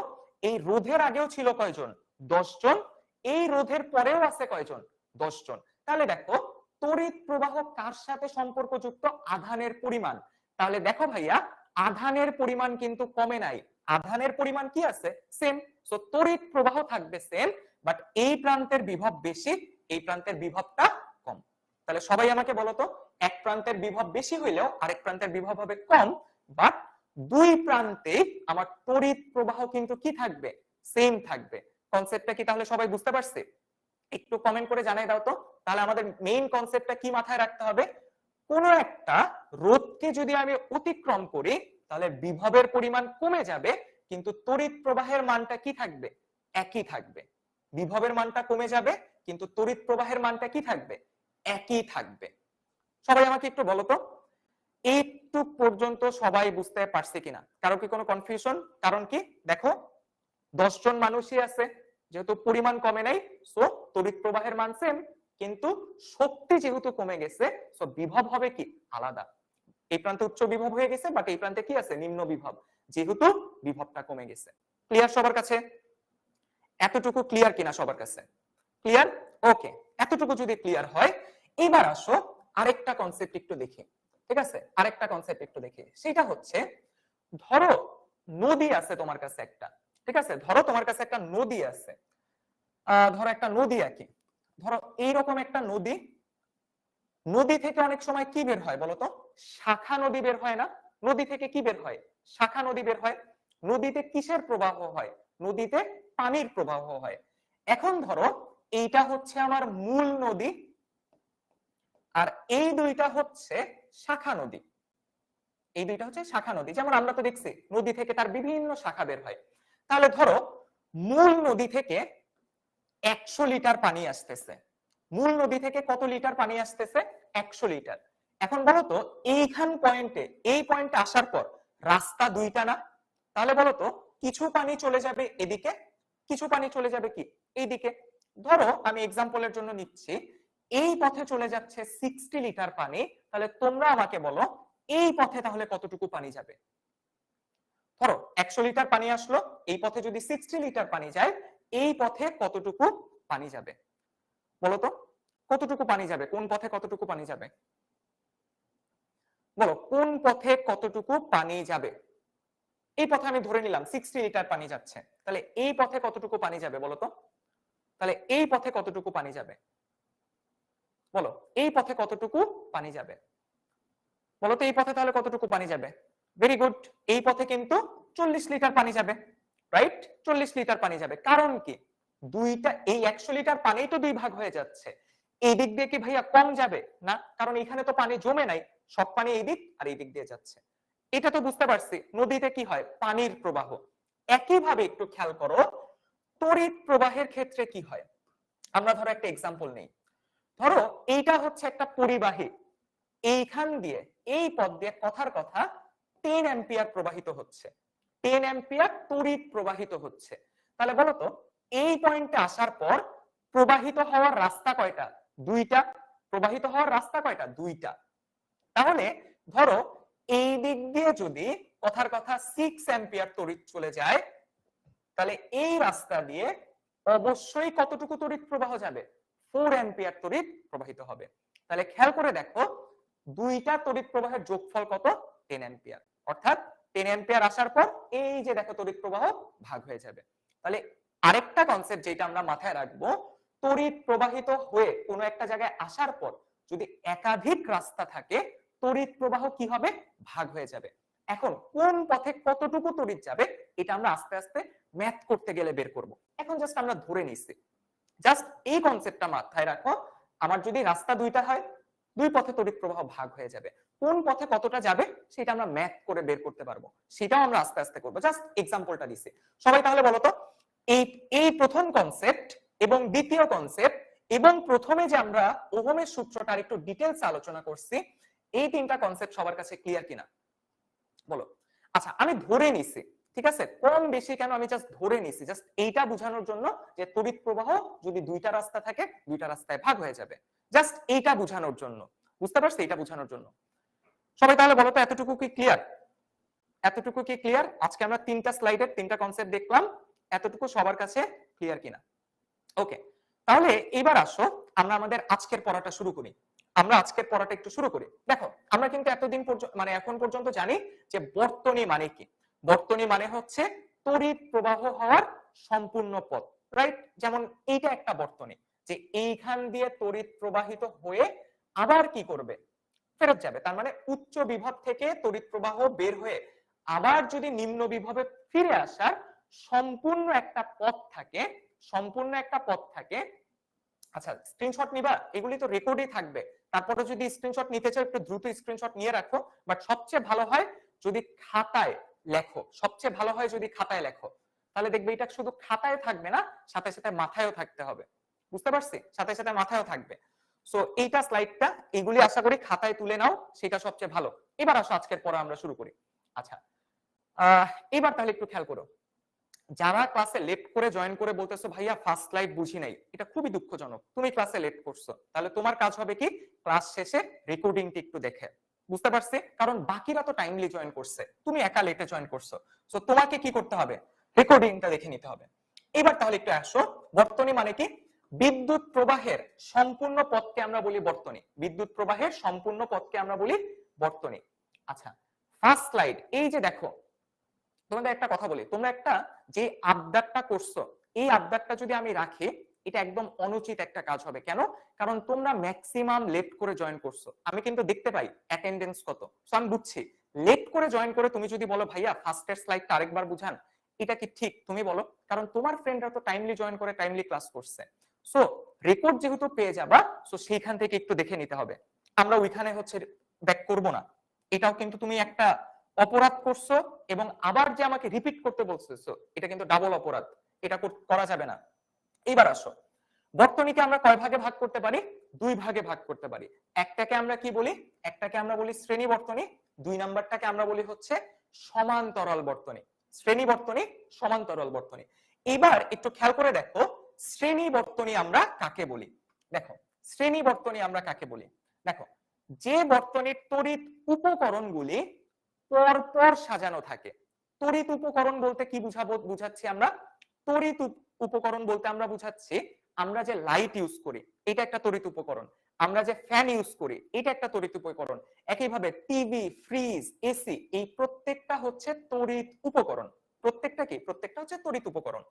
এই রোধের আগেও ছিল কয়জন? 10 জন। এই রোধের পরেও আছে কয়জন? 10 জন। তাহলে দেখো, তড়িৎ প্রবাহ কার সাথে সম্পর্কযুক্ত? আধানের পরিমাণ। তাহলে দেখো ভাইয়া, আধানের পরিমাণ কিন্তু কমে নাই, আধানের পরিমাণ কি আছে? সেম। সো তড়িৎ প্রবাহ থাকবে সেম, বাট এই প্রান্তের বিভব বেশি, এই প্রান্তের বিভবটা কম। তাহলে সবাই আমাকে বলো তো, এক প্রান্তের বিভব বেশি হইলেও আরেক প্রান্তের বিভব হবে কম, বাট দুই প্রান্তে আমার তড়িৎ প্রবাহ কিন্তু কি থাকবে? সেম থাকবে। কনসেপ্টটা কি তাহলে সবাই বুঝতে পারছে? একটু কমেন্ট করে জানাই দাও তো। তাহলে আমাদের মেইন কনসেপ্টটা কি মাথায় রাখতে হবে? কোন একটা রোধকে যদি আমি অতিক্রম করি, তাহলে বিভবের পরিমাণ কমে যাবে, কিন্তু তড়িৎ প্রবাহের মানটা কি থাকবে? একই থাকবে। বিভবের মানটা কমে যাবে, কিন্তু তড়িৎ প্রবাহের মানটা কি থাকবে? একই থাকবে। সবাই আমাকে একটু বলো তো, এইটু পর্যন্ত সবাই বুঝতে পারছে কিনা? কারো কি কোনো কনফিউশন? কারণ কি দেখো, 10 জন মানুষই আছে, যেহেতু পরিমাণ কমে নাই, সো তড়িৎ প্রবাহের মান সেম, কিন্তু শক্তি যেহেতু কমে গেছে, সো বিভব হবে কি আলাদা। এই প্রান্তে উচ্চ বিভব হয়ে গেছে, বাট এই প্রান্তে কি আছে? নিম্ন বিভব, যেহেতু বিভবটা কমে গেছে। ক্লিয়ার সবার কাছে? এতটুকু ক্লিয়ার কিনা সবার কাছে? ক্লিয়ার? ওকে, এতটুকু যদি ক্লিয়ার হয়, এবার আসো আরেকটা কনসেপ্ট একটু দেখি। ঠিক আছে, আরেকটা কনসেপ্ট একটু দেখি। সেটা হচ্ছে, ধরো নদী আছে তোমার কাছে একটা, ঠিক আছে? ধরো তোমার কাছে একটা নদী আছে, ধরো একটা নদী আঁকি, ধরো এইরকম একটা নদী। নদী থেকে অনেক সময় কি বের হয় বলতো? শাখা নদী বের হয় না? নদী থেকে কি বের হয়? শাখা নদী বের হয়। নদীতে কিসের প্রবাহ হয়? নদীতে পানির প্রবাহ হয়। এখন ধরো এইটা হচ্ছে আমার মূল নদী, আর এই দুইটা হচ্ছে শাখা নদী। এই দুইটা হচ্ছে শাখা নদী। যেমন আমরা তো দেখছি নদী থেকে তার বিভিন্ন শাখা বের হয়। তাহলে ধরো মূল নদী থেকে 100 লিটার পানি আসতেছে। মূল নদী থেকে কত লিটার পানি আসতেছে? 100 লিটার। এখন বলো তো, এইখান পয়েন্টে, এই পয়েন্টে আসার পর রাস্তা দুইটা না? তাহলে বলো তো, কিছু পানি চলে যাবে এদিকে, কিছু পানি চলে যাবে কি এইদিকে। ধরো আমি এক্সাম্পলের জন্য নিচ্ছি, এই পথে চলে যাচ্ছে 60 লিটার পানি। তাহলে তোমরা আমাকে বলো, এই পথে তাহলে কতটুকু পানি যাবে? ধরো 100 লিটার পানি আসলো, এই পথে যদি 60 লিটার পানি যায়, এই পথে কতটুকু পানি যাবে বলতো? কতটুকু পানি যাবে? কোন পথে কতটুকু পানি যাবে? বলো, কোন পথে কতটুকু পানি যাবে? এই পথে আমি ধরে নিলাম 60 লিটার পানি যাচ্ছে, তাহলে এই পথে কতটুকু পানি যাবে বলতো? তাহলে এই পথে কতটুকু পানি যাবে? বলো, এই পথে কতটুকু পানি যাবে বলতো? এই পথে তাহলে কতটুকু পানি যাবে? ভেরি গুড, এই পথে কিন্তু 40 লিটার পানি যাবে, রাইট? 40 লিটার পানি যাবে। কারণ কি, দুইটা, এই 100 লিটার পানি তো দুই ভাগ হয়ে যাচ্ছে। এই দিক দিয়ে কি ভাইয়া কম যাবে না? কারণ এখানে তো পানি জমে নাই, সব পানি এই দিক আর এই দিক দিয়ে যাচ্ছে। এটা তো বুঝতে পারছি, নদীতে কি হয়? পানির প্রবাহ। একইভাবে একটু খেয়াল করো, তড়িৎ প্রবাহের ক্ষেত্রে কি হয়? আমরা ধরো একটা এক্সাম্পল নেই। ধরো এইটা হচ্ছে একটা পরিবাহী, এইখান দিয়ে এই পথ দিয়ে কথার কথা 10 অ্যাম্পিয়ার প্রবাহিত হচ্ছে, 10 অ্যাম্পিয়ার তড়িৎ প্রবাহিত হচ্ছে। তাহলে বলো তো এই পয়েন্টে আসার পর প্রবাহিত হওয়ার রাস্তা কয়টা? দুইটা। প্রবাহিত হওয়ার রাস্তা কয়টা? দুইটা। তাহলে ধরো এই দিক দিয়ে যদি কথার কথা 6 অ্যাম্পিয়ার তড়িৎ চলে যায়, তাহলে এই রাস্তা দিয়ে অবশ্যই কতটুকু তড়িৎ প্রবাহ যাবে? 4 অ্যাম্পিয়ার তড়িৎ প্রবাহিত হবে। তাহলে খেয়াল করে দেখো দুইটা তড়িৎ প্রবাহের যোগফল কত? 10 অ্যাম্পিয়ার। অর্থাৎ 10 অ্যাম্পিয়ার আসার পর এই যে দেখো তড়িৎ প্রবাহ ভাগ হয়ে যাবে। তাহলে আরেকটা কনসেপ্ট যেটা আমরা মাথায় রাখবো, তড়িৎ প্রবাহিত হয়ে কোনো একটা জায়গায় আসার পর যদি একাধিক রাস্তা থাকে তড়িৎ প্রবাহ কি হবে? ভাগ হয়ে যাবে। এখন কোন পথে কতটুকু তড়িৎ যাবে এটা আমরা আস্তে আস্তে ম্যাথ করতে গেলে বের করব। এখন জাস্ট আমরা ধরে নিচ্ছি, জাস্ট এই কনসেপ্টটা মাথায় রাখো, আমার যদি রাস্তা দুইটা হয় দুই পথে তড়িৎ প্রবাহ ভাগ হয়ে যাবে, কোন পথে কতটা যাবে সেটা আমরা ম্যাথ করে বের করতে পারবো, সেটাও আমরা আস্তে আস্তে করবো। জাস্ট এক্সাম্পলটা দিছি। সবাই তাহলে বলো তো এই এই প্রথম কনসেপ্ট এবং দ্বিতীয় কনসেপ্ট এবং প্রথমে যে আমরা ওহমের সূত্রটা একটু ডিটেইলস আলোচনা করছি, এই তিনটা কনসেপ্ট সবার কাছে ক্লিয়ার কিনা বলো? আচ্ছা আমি ধরে নিছি, ঠিক আছে, কম বেশি কেন, আমি জাস্ট ধরে নিছি, জাস্ট এইটা বোঝানোর জন্য যে তড়িৎ প্রবাহ যদি দুইটা রাস্তা থাকে দুইটা রাস্তায় ভাগ হয়ে যাবে, জাস্ট এইটা বোঝানোর জন্য। বুঝতে পারছো? এইটা বোঝানোর জন্য। সবাই তাহলে বলো তো এতটুকু কি ক্লিয়ার? এতটুকু কি ক্লিয়ার? আজকে আমরা তিনটা স্লাইডের তিনটা কনসেপ্ট দেখলাম, এতটুকু সবার কাছে ক্লিয়ার কিনা? ওকে, তাহলে এবার আসো আমরা আমাদের আজকের পড়াটা শুরু করি। আমরা আজকের পড়াটা একটু শুরু করি। দেখো আমরা কিন্তু এতদিন পর্যন্ত মানে এখন পর্যন্ত জানি যে বর্তনী মানে কি। বর্তনী মানে হচ্ছে তড়িৎ প্রবাহ হওয়ার সম্পূর্ণ পথ, রাইট? যেমন এইটা একটা বর্তনী, যে এইখান দিয়ে তড়িৎ প্রবাহিত হয়ে আবার কি করবে? ফেরত যাবে। তার মানে উচ্চ বিভব থেকে তড়িৎ প্রবাহ বের হয়ে আবার যদি নিম্ন বিভবে ফিরে আসার সম্পূর্ণ একটা পথ থাকে, সম্পূর্ণ একটা পথ থাকে। আচ্ছা স্ক্রিনশট নিবা, এগুলি তো রেকর্ডই থাকবে, তারপরে যদি স্ক্রিনশট নিতে চাও একটু দ্রুত স্ক্রিনশট নিয়ে রাখো, বাট সবচেয়ে ভালো হয় যদি খাতায় লেখো, সবচেয়ে ভালো হয় যদি খাতায় লেখো, তাহলে দেখবে এটা শুধু খাতায় থাকবে না, সাথে সাথে মাথায়ও থাকতে হবে। বুঝতে পারছি? সাথে সাথে মাথায়ও থাকবে। সো এইটা স্লাইডটা এগুলি আশা করি খাতায় তুলে নাও, সেটা সবচেয়ে ভালো। এবার আসো আজকের পড়া আমরা শুরু করি। আচ্ছা এবার তাহলে একটু খেয়াল করো, যারা ক্লাসে লেট করে জয়েন করে বলতেছো ভাইয়া ফার্স্ট স্লাইড বুঝি নাই, এটা খুবই দুঃখজনক। তুমি ক্লাসে লেট করছো, তাহলে তোমার কাজ হবে কি ক্লাস শেষে রেকর্ডিংটি একটু দেখে। বুঝতে পারছি? কারণ বাকিরা তো টাইমলি জয়েন করছে, তুমি একা লেটে জয়েন করছো, সো তোমাকে কি করতে হবে? রেকর্ডিংটা দেখে নিতে হবে। এবার তাহলে একটু আসো, বর্তনী মানে কি? বিদ্যুৎ প্রবাহের সম্পূর্ণ পথকে আমরা বলি বর্তনী। বিদ্যুৎ প্রবাহের সম্পূর্ণ পথকে আমরা বলি বর্তনী। আচ্ছা ফার্স্ট স্লাইড, এই যে দেখো তোমাদের একটা কথা বলি, তোমরা একটা যে আবদারটা করছো, এই আবদারটা যদি আমি রাখি এটা একদম অনুচিত একটা কাজ হবে। কেন? কারণ তোমরা ম্যাক্সিমাম লেট করে জয়েন করছো, আমি কিন্তু দেখতে পাই অ্যাটেন্ডেন্স কত। সো আমি বুঝছি লেট করে জয়েন করে তুমি যদি বলো ভাইয়া ফার্স্টের স্লাইডটা আরেকবার বুঝান, এটা কি ঠিক? তুমি বলো, কারণ তোমার ফ্রেন্ডরা তো টাইমলি জয়েন করে টাইমলি ক্লাস করছে। সো রেকর্ড যেহেতু পেয়ে যাবা, সো সেইখান থেকে একটু দেখে নিতে হবে। আমরা ওইখানে হচ্ছে ব্যাক করব না, এটাও কিন্তু তুমি একটা অপরাধ করছো, এবং আবার যে আমাকে রিপিট করতে বলতেছো এটা কিন্তু ডাবল অপরাধ, এটা করা যাবে না। এইবার আসো, বর্তনীকে আমরা কয় ভাগে ভাগ করতে পারি? দুই ভাগে ভাগ করতে পারি। একটাকে আমরা কি বলি? একটাকে আমরা বলি শ্রেণী বর্তনী, দুই নাম্বারটাকে আমরা বলি হচ্ছে সমান্তরাল বর্তনী। শ্রেণী বর্তনী, সমান্তরাল বর্তনী। এবার একটু খেয়াল করে দেখো শ্রেণী বর্তনী আমরা কাকে বলি। দেখো শ্রেণী বর্তনী আমরা কাকে বলি, দেখো যে বর্তনীর তড়িৎ উপকরণগুলি পরপর সাজানো থাকে। তড়িৎ উপকরণ বলতে কি বুঝাচ্ছি আমরা? তড়িৎ উপকরণ বলতে আমরা বুঝাচ্ছি আমরা যে লাইট ইউজ করি এটা একটা তড়িৎ উপকরণ, আমরা যে ফ্যান ইউজ করি এটা একটা তড়িৎ উপকরণ, একইভাবে টিভি, ফ্রিজ, এসি, এই প্রত্যেকটা হচ্ছে তড়িৎ উপকরণ। প্রত্যেকটা কি? প্রত্যেকটা হচ্ছে তড়িৎ উপকরণ।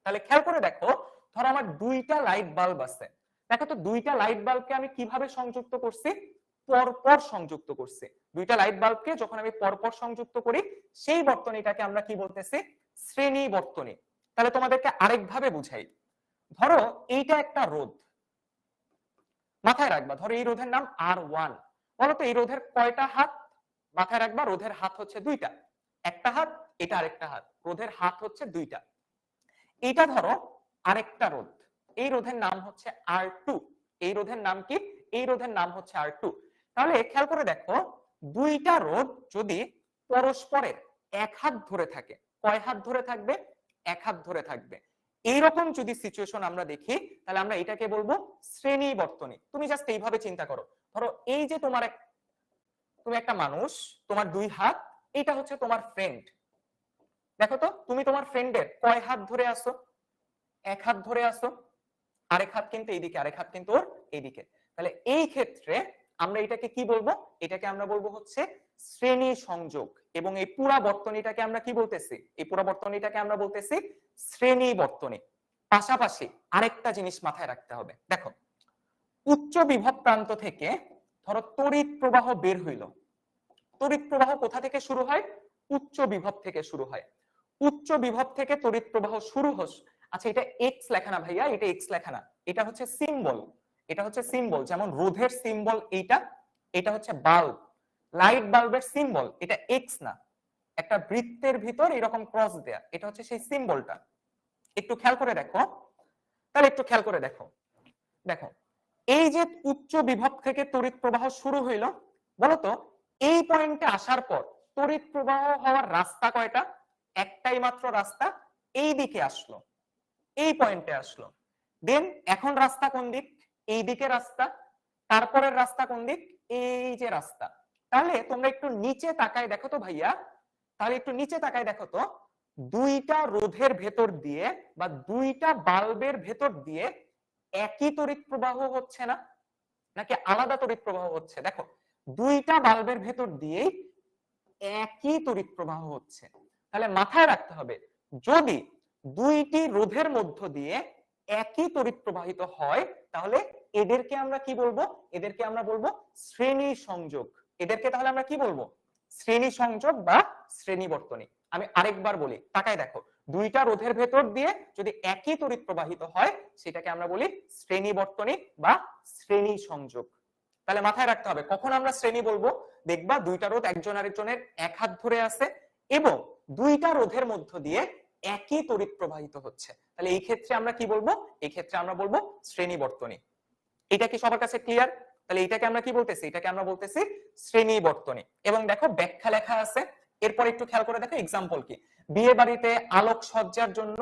তাহলে খেয়াল করে দেখো, ধরো আমার দুইটা লাইট বাল্ব আছে, দেখো তো দুইটা লাইট বাল্বকে আমি কিভাবে সংযুক্ত করছি? পরপর সংযুক্ত করছি। দুইটা লাইট বাল্বকে যখন আমি পরপর সংযুক্ত করি সেই বর্তনীটাকে আমরা কি বলতেছি? শ্রেণী বর্তনী। তাহলে তোমাদেরকে আরেকভাবে বুঝাই, ধরো এইটা একটা রোধ, মাথায় রাখবা, ধরো এই রোধের নাম R1। বলো তো এই রোধের কয়টা হাত? মাথায় রাখবা রোধের হাত হচ্ছে দুইটা, একটা হাত, এটা আরেকটা হাত, রোধের হাত হচ্ছে দুইটা। এইটা ধরো আরেকটা রোধ, এই রোধের নাম হচ্ছে R2, এই রোধের নাম কি? এই রোধের নাম হচ্ছে R2। তাহলে খেয়াল করে দেখো, দুইটা রোধ যদি পরস্পরের এক হাত ধরে থাকে, কয় হাত ধরে থাকবে? এক হাত ধরে থাকবে। এইরকম যদি সিচুয়েশন আমরা দেখি, তাহলে আমরা এটাকে বলবো শ্রেণী বর্তনী। তুমি জাস্ট এইভাবে চিন্তা করো, ধরো এই যে তোমার তুমি একটা মানুষ, তোমার দুই হাত, এটা হচ্ছে তোমার ফ্রেন্ড। দেখো তো, তুমি তোমার ফ্রেন্ডের কয় হাত ধরে আসো? এক হাত ধরে আসো, আরেক হাত কিন্তু এইদিকে, আরেক হাত কিন্তু ওর এইদিকে। তাহলে এই ক্ষেত্রে আমরা এটাকে কি বলবো? এটাকে আমরা বলবো হচ্ছে শ্রেণী সংযোগ। এবং এই পুরা বর্তনীটাকে আমরা কি বলতেছি? এই পুরা বর্তনীটাকে আমরা বলতেছি শ্রেণী বর্তনী। পাশাপাশি আরেকটা জিনিস মাথায় রাখতে হবে, দেখো উচ্চ বিভব প্রান্ত থেকে ধরো তড়িৎ প্রবাহ বের হইল। তড়িৎ প্রবাহ কোথা থেকে শুরু হয়? উচ্চ বিভব থেকে শুরু হয়। উচ্চ বিভব থেকে তড়িৎ প্রবাহ শুরু হস, আচ্ছা এটা এক্স লেখা না ভাইয়া, এটা এক্স লেখা না, এটা হচ্ছে সিম্বল। এটা হচ্ছে সিম্বল, যেমন রোধের সিম্বল এইটা, এটা হচ্ছে বাল্ব, লাইট বাল্বের সিম্বল এটা এক্স না, একটা বৃত্তের ভিতর এরকম ক্রস দেয়া, এটা হচ্ছে সেই সিম্বলটা। একটু খেয়াল করে দেখো, তাহলে একটু খেয়াল করে দেখো, দেখো এই যে উচ্চ বিভব থেকে তড়িৎ প্রবাহ শুরু হইলো, বলতো এই পয়েন্টে আসার পর তড়িৎ প্রবাহ হওয়ার রাস্তা কয়টা? একটাই মাত্র রাস্তা, এই দিকে আসলো, এই পয়েন্টে আসলো। দেন এখন রাস্তা কোন দিক? এই দিকে রাস্তা। তারপরের রাস্তা কোন দিক? এই যে রাস্তা। তাহলে তোমরা একটু নিচে তাকায় দেখো তো ভাইয়া, তাহলে একটু নিচে তাকায় দেখো তো, দুইটা রোধের ভেতর দিয়ে বা দুইটা বাল্বের ভেতর দিয়ে একই তড়িৎ প্রবাহ হচ্ছে না, নাকি আলাদা তড়িৎ প্রবাহ হচ্ছে? দেখো দুইটা বাল্বের ভেতর দিয়েই একই তড়িৎ প্রবাহ হচ্ছে। তাহলে মাথায় রাখতে হবে, যদি দুইটি রোধের মধ্য দিয়ে একই তড়িৎ প্রবাহিত হয়, তাহলে এদেরকে আমরা কি বলবো? এদেরকে আমরা বলবো শ্রেণী সংযোগ। এদেরকে তাহলে আমরা কি বলবো? শ্রেণী সংযোগ বা শ্রেণী বর্তনী। আমি আরেকবার বলি, তাকায় দেখো, দুইটা রোধের ভেতর দিয়ে যদি একই তড়িৎ প্রবাহিত হয়, সেটাকে আমরা বলি শ্রেণী বর্তনী বা শ্রেণী সংযোগ। তাহলে মাথায় রাখতে হবে, কখন আমরা শ্রেণী বলবো? দেখবা দুইটা রোধ একজন আরেকজনের এক হাত ধরে আছে এবং দুইটা রোধের মধ্য দিয়ে একই তড়িৎ প্রবাহিত হচ্ছে, তাহলে এই ক্ষেত্রে আমরা কি বলবো? এই ক্ষেত্রে আমরা বলবো শ্রেণী বর্তনী। এটা কি সবার কাছে ক্লিয়ার? তাহলে এটাকে আমরা কি বলতেছি? এটাকে আমরা বলতেছি শ্রেণী বর্তনী। এবং দেখো ব্যাখ্যা লেখা আছে, এরপর একটু খেয়াল করে দেখো এক্সাম্পল কি। বিয়ে বাড়িতে আলোক সজ্জার জন্য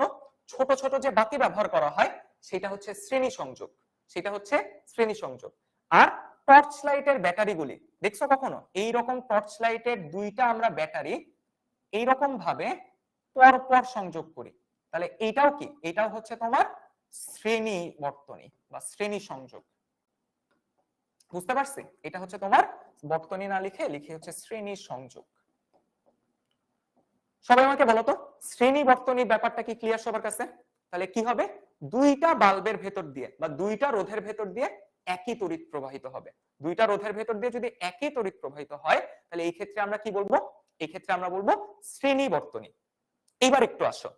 ছোট ছোট যে বাতি ব্যবহার করা হয়, সেটা হচ্ছে শ্রেণী সংযোগ, সেটা হচ্ছে শ্রেণী সংযোগ। আর টর্চ লাইটের ব্যাটারিগুলি দেখছো কখনো? এইরকম টর্চ লাইটের দুইটা আমরা ব্যাটারি এইরকম ভাবে পরপর সংযোগ করি, তাহলে এটাও কি? এটাও হচ্ছে তোমার শ্রেণী বর্তনী বা শ্রেণী সংযোগ। বুঝতে পারছি? এটা হচ্ছে তোমার বর্তনী না লিখে লিখে হচ্ছে শ্রেণী সংযোগ। সবাই আমাকে বলো তো, শ্রেণী বর্তনীর ব্যাপারটা কি ক্লিয়ার সবার কাছে? তাহলে কি হবে? দুইটা বাল্বের ভেতর দিয়ে বা দুইটা রোধের ভেতর দিয়ে একই তড়িৎ প্রবাহিত হবে। দুইটা রোধের ভেতর দিয়ে যদি একই তড়িৎ প্রবাহিত হয়, তাহলে এই ক্ষেত্রে আমরা কি বলবো? এই ক্ষেত্রে আমরা বলবো শ্রেণী বর্তনী। এইবার একটু আসো,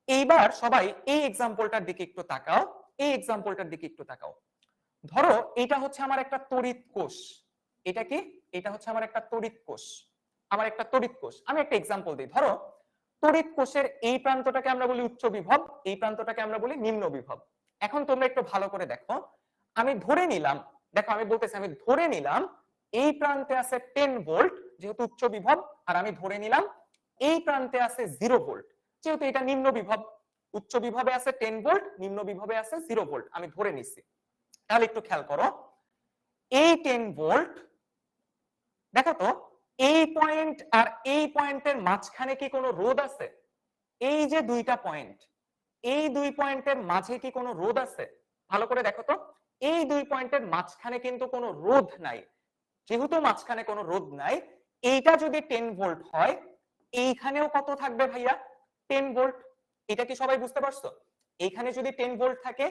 এইবার সবাই এই এক্সাম্পলটার দিকে একটু তাকাও, এই এক্সাম্পলটার দিকে একটু তাকাও। ধরো এটা হচ্ছে আমার একটা তড়িৎ কোষ। এটা কি? এটা হচ্ছে আমার একটা তড়িৎ কোষ, আমার একটা তড়িৎ কোষ। আমি একটা এক্সাম্পল দিই, ধরো তড়িৎ কোষের এই প্রান্তটাকে আমরা বলি উচ্চ বিভব, এই প্রান্তটাকে আমরা বলি নিম্ন বিভব। এখন তোমরা একটু ভালো করে দেখো, আমি ধরে নিলাম, দেখো আমি বলতেছি, আমি ধরে নিলাম এই প্রান্তে আছে 10 ভোল্ট যেহেতু উচ্চ বিভব, আর আমি ধরে নিলাম এই প্রান্তে আছে 0 ভোল্ট যেহেতু এটা নিম্ন বিভব। উচ্চ বিভবে আছে 10 ভোল্ট, নিম্ন বিভবে আছে 0 ভোল্ট, আমি ধরে নিছি। তাহলে একটু খেয়াল করো, এই 10 ভোল্ট, দেখো তো এই পয়েন্ট আর এই পয়েন্টের মাঝখানে কি কোনো রোধ আছে? এই যে দুইটা পয়েন্ট, এই দুই পয়েন্টের মাঝে কি কোনো রোধ আছে? ভালো করে দেখো তো, এই দুই পয়েন্টের মাঝখানে কিন্তু কোনো রোধ নাই। যেহেতু মাঝখানে কোনো রোধ নাই, এইটা যদি 10 ভোল্ট হয়, এইখানেও কত থাকবে ভাইয়া? 10 ভোল্ট। এটা কি সবাই বুঝতে পারছো? এইখানে যদি 10 ভোল্ট থাকে,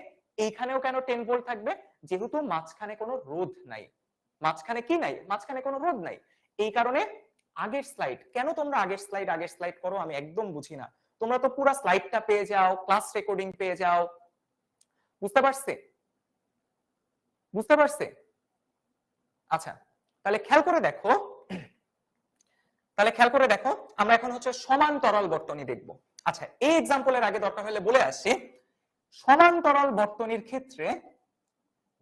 এইখানেও কেন 10 ভোল্ট থাকবে? যেহেতু মাঝখানে কোনো রোধ নাই। মাঝখানে কি নাই? মাঝখানে কোনো রোধ নাই। এই কারণে আগের স্লাইড, কেন তোমরা আগের স্লাইড করো আমি একদম বুঝি না। তোমরা তো পুরো স্লাইডটা পেয়ে যাও, ক্লাস রেকর্ডিং পেয়ে যাও। বুঝতে পারছে? বুঝতে পারছে? আচ্ছা, তাহলে খেয়াল করে দেখো, তাহলে খেয়াল করে দেখো, আমরা এখন হচ্ছে সমান্তরাল বর্তনী দেখব। আচ্ছা, এই এক্সাম্পলের আগে দরকার হলে বলে আসি, সমান্তরাল বর্তনীর ক্ষেত্রে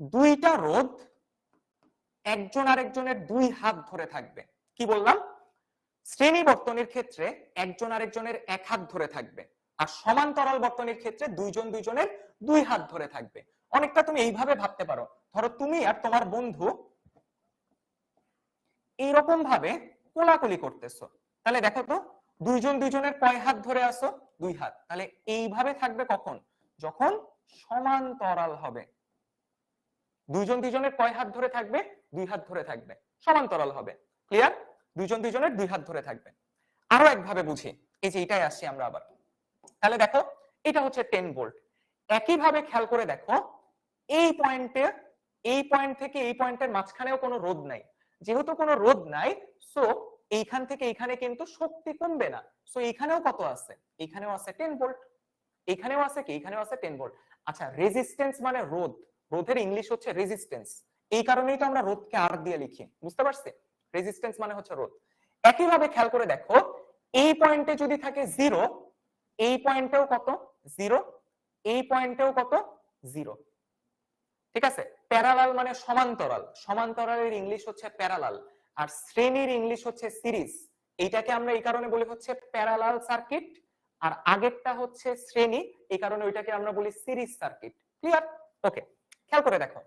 দুইটা রোধ একজন আরেকজনের দুই হাত ধরে থাকবে। কি বললাম? শ্রেণী বর্তনীর ক্ষেত্রে একজন আরেকজনের এক হাত ধরে থাকবে, আর সমান্তরাল বর্তনীর ক্ষেত্রে দুইজন দুইজনের দুই হাত ধরে থাকবে। অনেকটা তুমি এইভাবে ভাবতে পারো, ধরো তুমি আর তোমার বন্ধু এইরকম ভাবে কোলাকুলি করতেছো, তাহলে দেখো তো দুইজন দুইজনের কয় হাত ধরে আসো? দুই হাত। তাহলে এইভাবে থাকবে কখন? যখন সমান্তরাল হবে। দুইজন দুইজনের কয় হাত ধরে থাকবে? দুই হাত ধরে থাকবে, সমান্তরাল হবে। ক্লিয়ার? দুইজন দুইজনের দুই হাত ধরে থাকবে। আরো একভাবে বুঝি, এই যে এটাই আসছি আমরা আবার। তাহলে দেখো এটা হচ্ছে 10 ভোল্ট। একইভাবে খেয়াল করে দেখো এই পয়েন্টে, এই পয়েন্ট থেকে এই পয়েন্টের মাঝখানেও কোনো রোধ নাই। যেহেতু কোনো রোধ নাই, সো এইখান থেকে এইখানে কিন্তু শক্তি কমবে না। সো এইখানেও কত আছে? এইখানেও আছে 10 ভোল্ট। এইখানেও আছে কি? এইখানেও আছে 10 ভোল্ট। আচ্ছা, রেজিস্ট্যান্স মানে রোধ, রোধের ইংলিশ হচ্ছে রেজিস্ট্যান্স। এই কারণেই তো আমরা রোধকে আর দিয়ে লিখি, বুঝতে পারছি? রেজিস্ট্যান্স মানে হচ্ছে রোধ। একইভাবে খেয়াল করে দেখো এই পয়েন্টে যদি থাকে 0, এই পয়েন্টেও কত? 0, এই পয়েন্টেও কত? 0। ঠিক আছে? প্যারালাল মানে সমান্তরাল, সমান্তরালের ইংলিশ হচ্ছে প্যারালাল, আর শ্রেণীর ইংলিশ হচ্ছে সিরিজ। এইটাকে আমরা এই কারণে বলি হচ্ছে প্যারালাল সার্কিট, আর আগেরটা হচ্ছে শ্রেণী, এই কারণে ওইটাকে আমরা বলি সিরিজ সার্কিট। ক্লিয়ার? ওকে, খেয়াল করে দেখো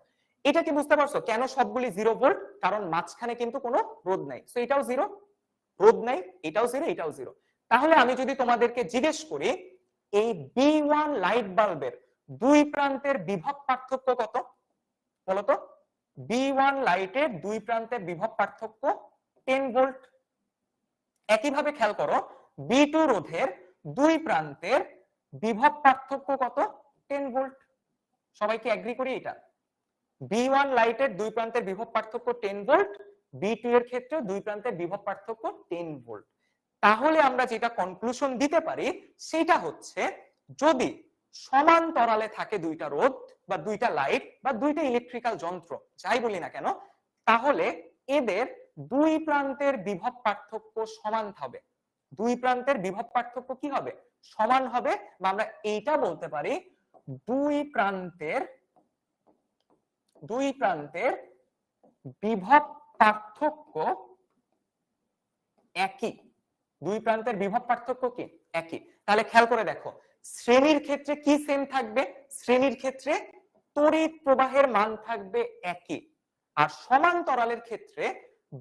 এটা কি বুঝতে পারছো কেন সবগুলি 0 ভোল্ট? কারণ মাঝখানে কিন্তু কোনো রোধ নাই। সো এটাও 0, রোধ নাই, এটাও 0, এটাও 0। তাহলে আমি যদি তোমাদেরকে জিজ্ঞেস করি এই B1 লাইট বাল্বের দুই প্রান্তের বিভব পার্থক্য কত? বলতো। B1 লাইটের দুই প্রান্তের বিভব পার্থক্য 10 ভোল্ট। একইভাবে খেয়াল করো B2 রোধের দুই প্রান্তের বিভব পার্থক্য কত? 10 ভোল্ট। সবাই কি এগ্রি করি এটা? B1 লাইটের দুই প্রান্তের বিভব পার্থক্য 10 ভোল্ট, B2 এর ক্ষেত্রে দুই প্রান্তের বিভব পার্থক্য 10 ভোল্ট। তাহলে আমরা যেটা কনক্লুশন দিতে পারি সেটা হচ্ছে যদি সমান্তরালে থাকে দুইটা রোধ বা দুইটা লাইট বা দুইটা ইলেকট্রিক্যাল যন্ত্র, যাই বলি না কেন, তাহলে এদের দুই প্রান্তের বিভব পার্থক্য সমান হবে। দুই প্রান্তের বিভব পার্থক্য কি হবে? সমান হবে। বা আমরা এইটা বলতে পারি দুই প্রান্তের বিভব পার্থক্য একই। দুই প্রান্তের বিভব পার্থক্য কি? একই। তাহলে খেয়াল করে দেখো শ্রেণীর ক্ষেত্রে কি সেম থাকবে? শ্রেণীর ক্ষেত্রে তড়িৎ প্রবাহের মান থাকবে একই, আর সমান্তরালের ক্ষেত্রে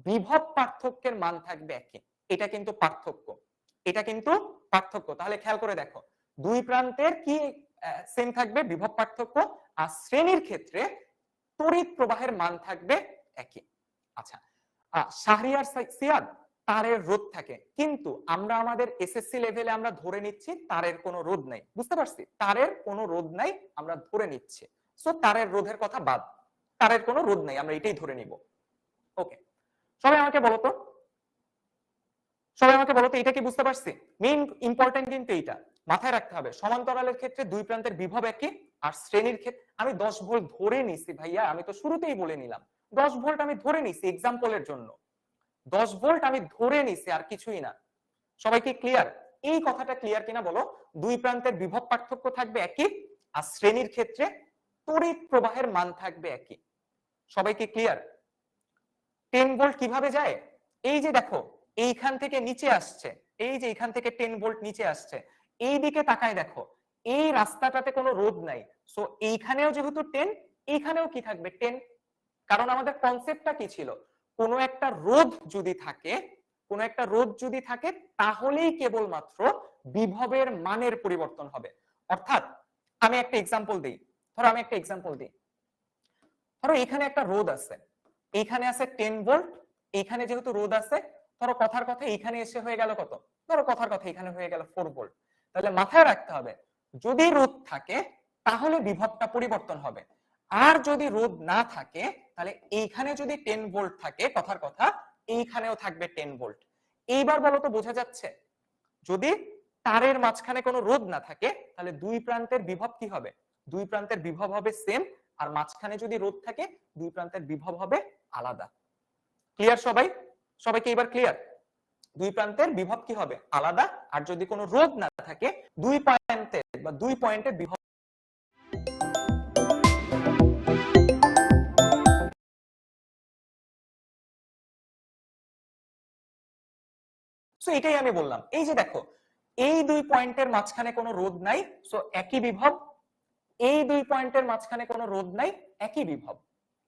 বিভব পার্থক্যের মান থাকবে একই। এটা কিন্তু পার্থক্য, এটা কিন্তু পার্থক্য। তাহলে খেয়াল করে দেখো দুই প্রান্তের কি সেম থাকবে? বিভব পার্থক্য। আর শ্রেণীর ক্ষেত্রে তড়িৎ প্রবাহের মান থাকবে একই। আচ্ছা, শাহরিয়ার সিয়াদ তারের রোধ থাকে, কিন্তু আমরা আমাদের এসএসসি লেভেলে আমরা ধরে নিচ্ছি তারের কোনো রোধ নাই। বুঝতে পারছি? তারের কোনো রোধ নাই আমরা ধরে নিচ্ছি। সো তারের রোধের কথা বাদ, তারের কোনো রোধ নাই, আমরা এটাই ধরে নিব। ওকে, সবাই আমাকে বলো তো, এটা কি বুঝতে পারছি? মেইন ইম্পর্টেন্ট কিন্তু এইটা মাথায় রাখতে হবে। সমান্তরালের ক্ষেত্রে দুই প্রান্তের বিভব একই, আর শ্রেণীর ক্ষেত্রে আমি 10 ভোল্ট ধরে নিছি ভাইয়া, আমি তো শুরুতেই বলে নিলাম 10 ভোল্ট আমি ধরে নিছি এক্সাম্পলের জন্য। 10 ভোল্ট আমি ধরে নিছি, আর কিছুই না। সবাই কি ক্লিয়ার? এই কথাটা ক্লিয়ার কিনা বলো? দুই প্রান্তের বিভব পার্থক্য থাকবে একই, আর শ্রেণীর ক্ষেত্রে তড়িৎ প্রবাহের মান থাকবে একই। সবাই কি ক্লিয়ার? 10 ভোল্ট কিভাবে যায়? এই যে দেখো এইখান থেকে নিচে আসছে, এই যে এখান থেকে 10 ভোল্ট নিচে আসছে, এই দিকে তাকায় দেখো এই রাস্তাটাতে কোনো রোধ নাই। সো এইখানেও যেহেতু 10, এইখানেও কি থাকবে? 10। কারণ আমাদের কনসেপ্টটা কি ছিল? কোনো একটা রোধ যদি থাকে, কোনো একটা রোধ যদি থাকে তাহলেই কেবলমাত্র বিভবের মানের পরিবর্তন হবে। অর্থাৎ আমি একটা এক্সাম্পল দিই, ধরো এখানে একটা রোধ আছে, এইখানে আছে 10 ভোল্ট, এইখানে যেহেতু রোধ আছে, ধরো কথার কথা এইখানে এসে হয়ে গেল কত? ধরো কথার কথা এখানে হয়ে গেল 4 ভোল্ট। তাহলে মাথায় রাখতে হবে যদি রোধ থাকে তাহলে বিভবটা পরিবর্তন হবে, আর যদি রোধ না থাকে তাহলে এইখানে যদি 10 ভোল্ট থাকে, কথার কথা এইখানেও থাকবে 10 ভোল্ট। এইবার বলো তো বোঝা যাচ্ছে? যদি তারের মাঝখানে কোনো রোধ না থাকে তাহলে দুই প্রান্তের বিভব কি হবে? দুই প্রান্তের বিভব হবে সেম, আর মাঝখানে যদি রোধ থাকে দুই প্রান্তের বিভব হবে আলাদা। ক্লিয়ার সবাই? সবাইকে এবার ক্লিয়ার? দুই প্রান্তের বিভব কি হবে? আলাদা। আর যদি কোনো রোধ না থাকে দুই পয়েন্টের বিভব সো এটাই আমি বললাম, এই যে দেখো এই দুই পয়েন্টের মাঝখানে কোনো রোধ নাই, সো একই বিভব, এই দুই পয়েন্টের মাঝখানে কোনো রোধ নাই, একই বিভব।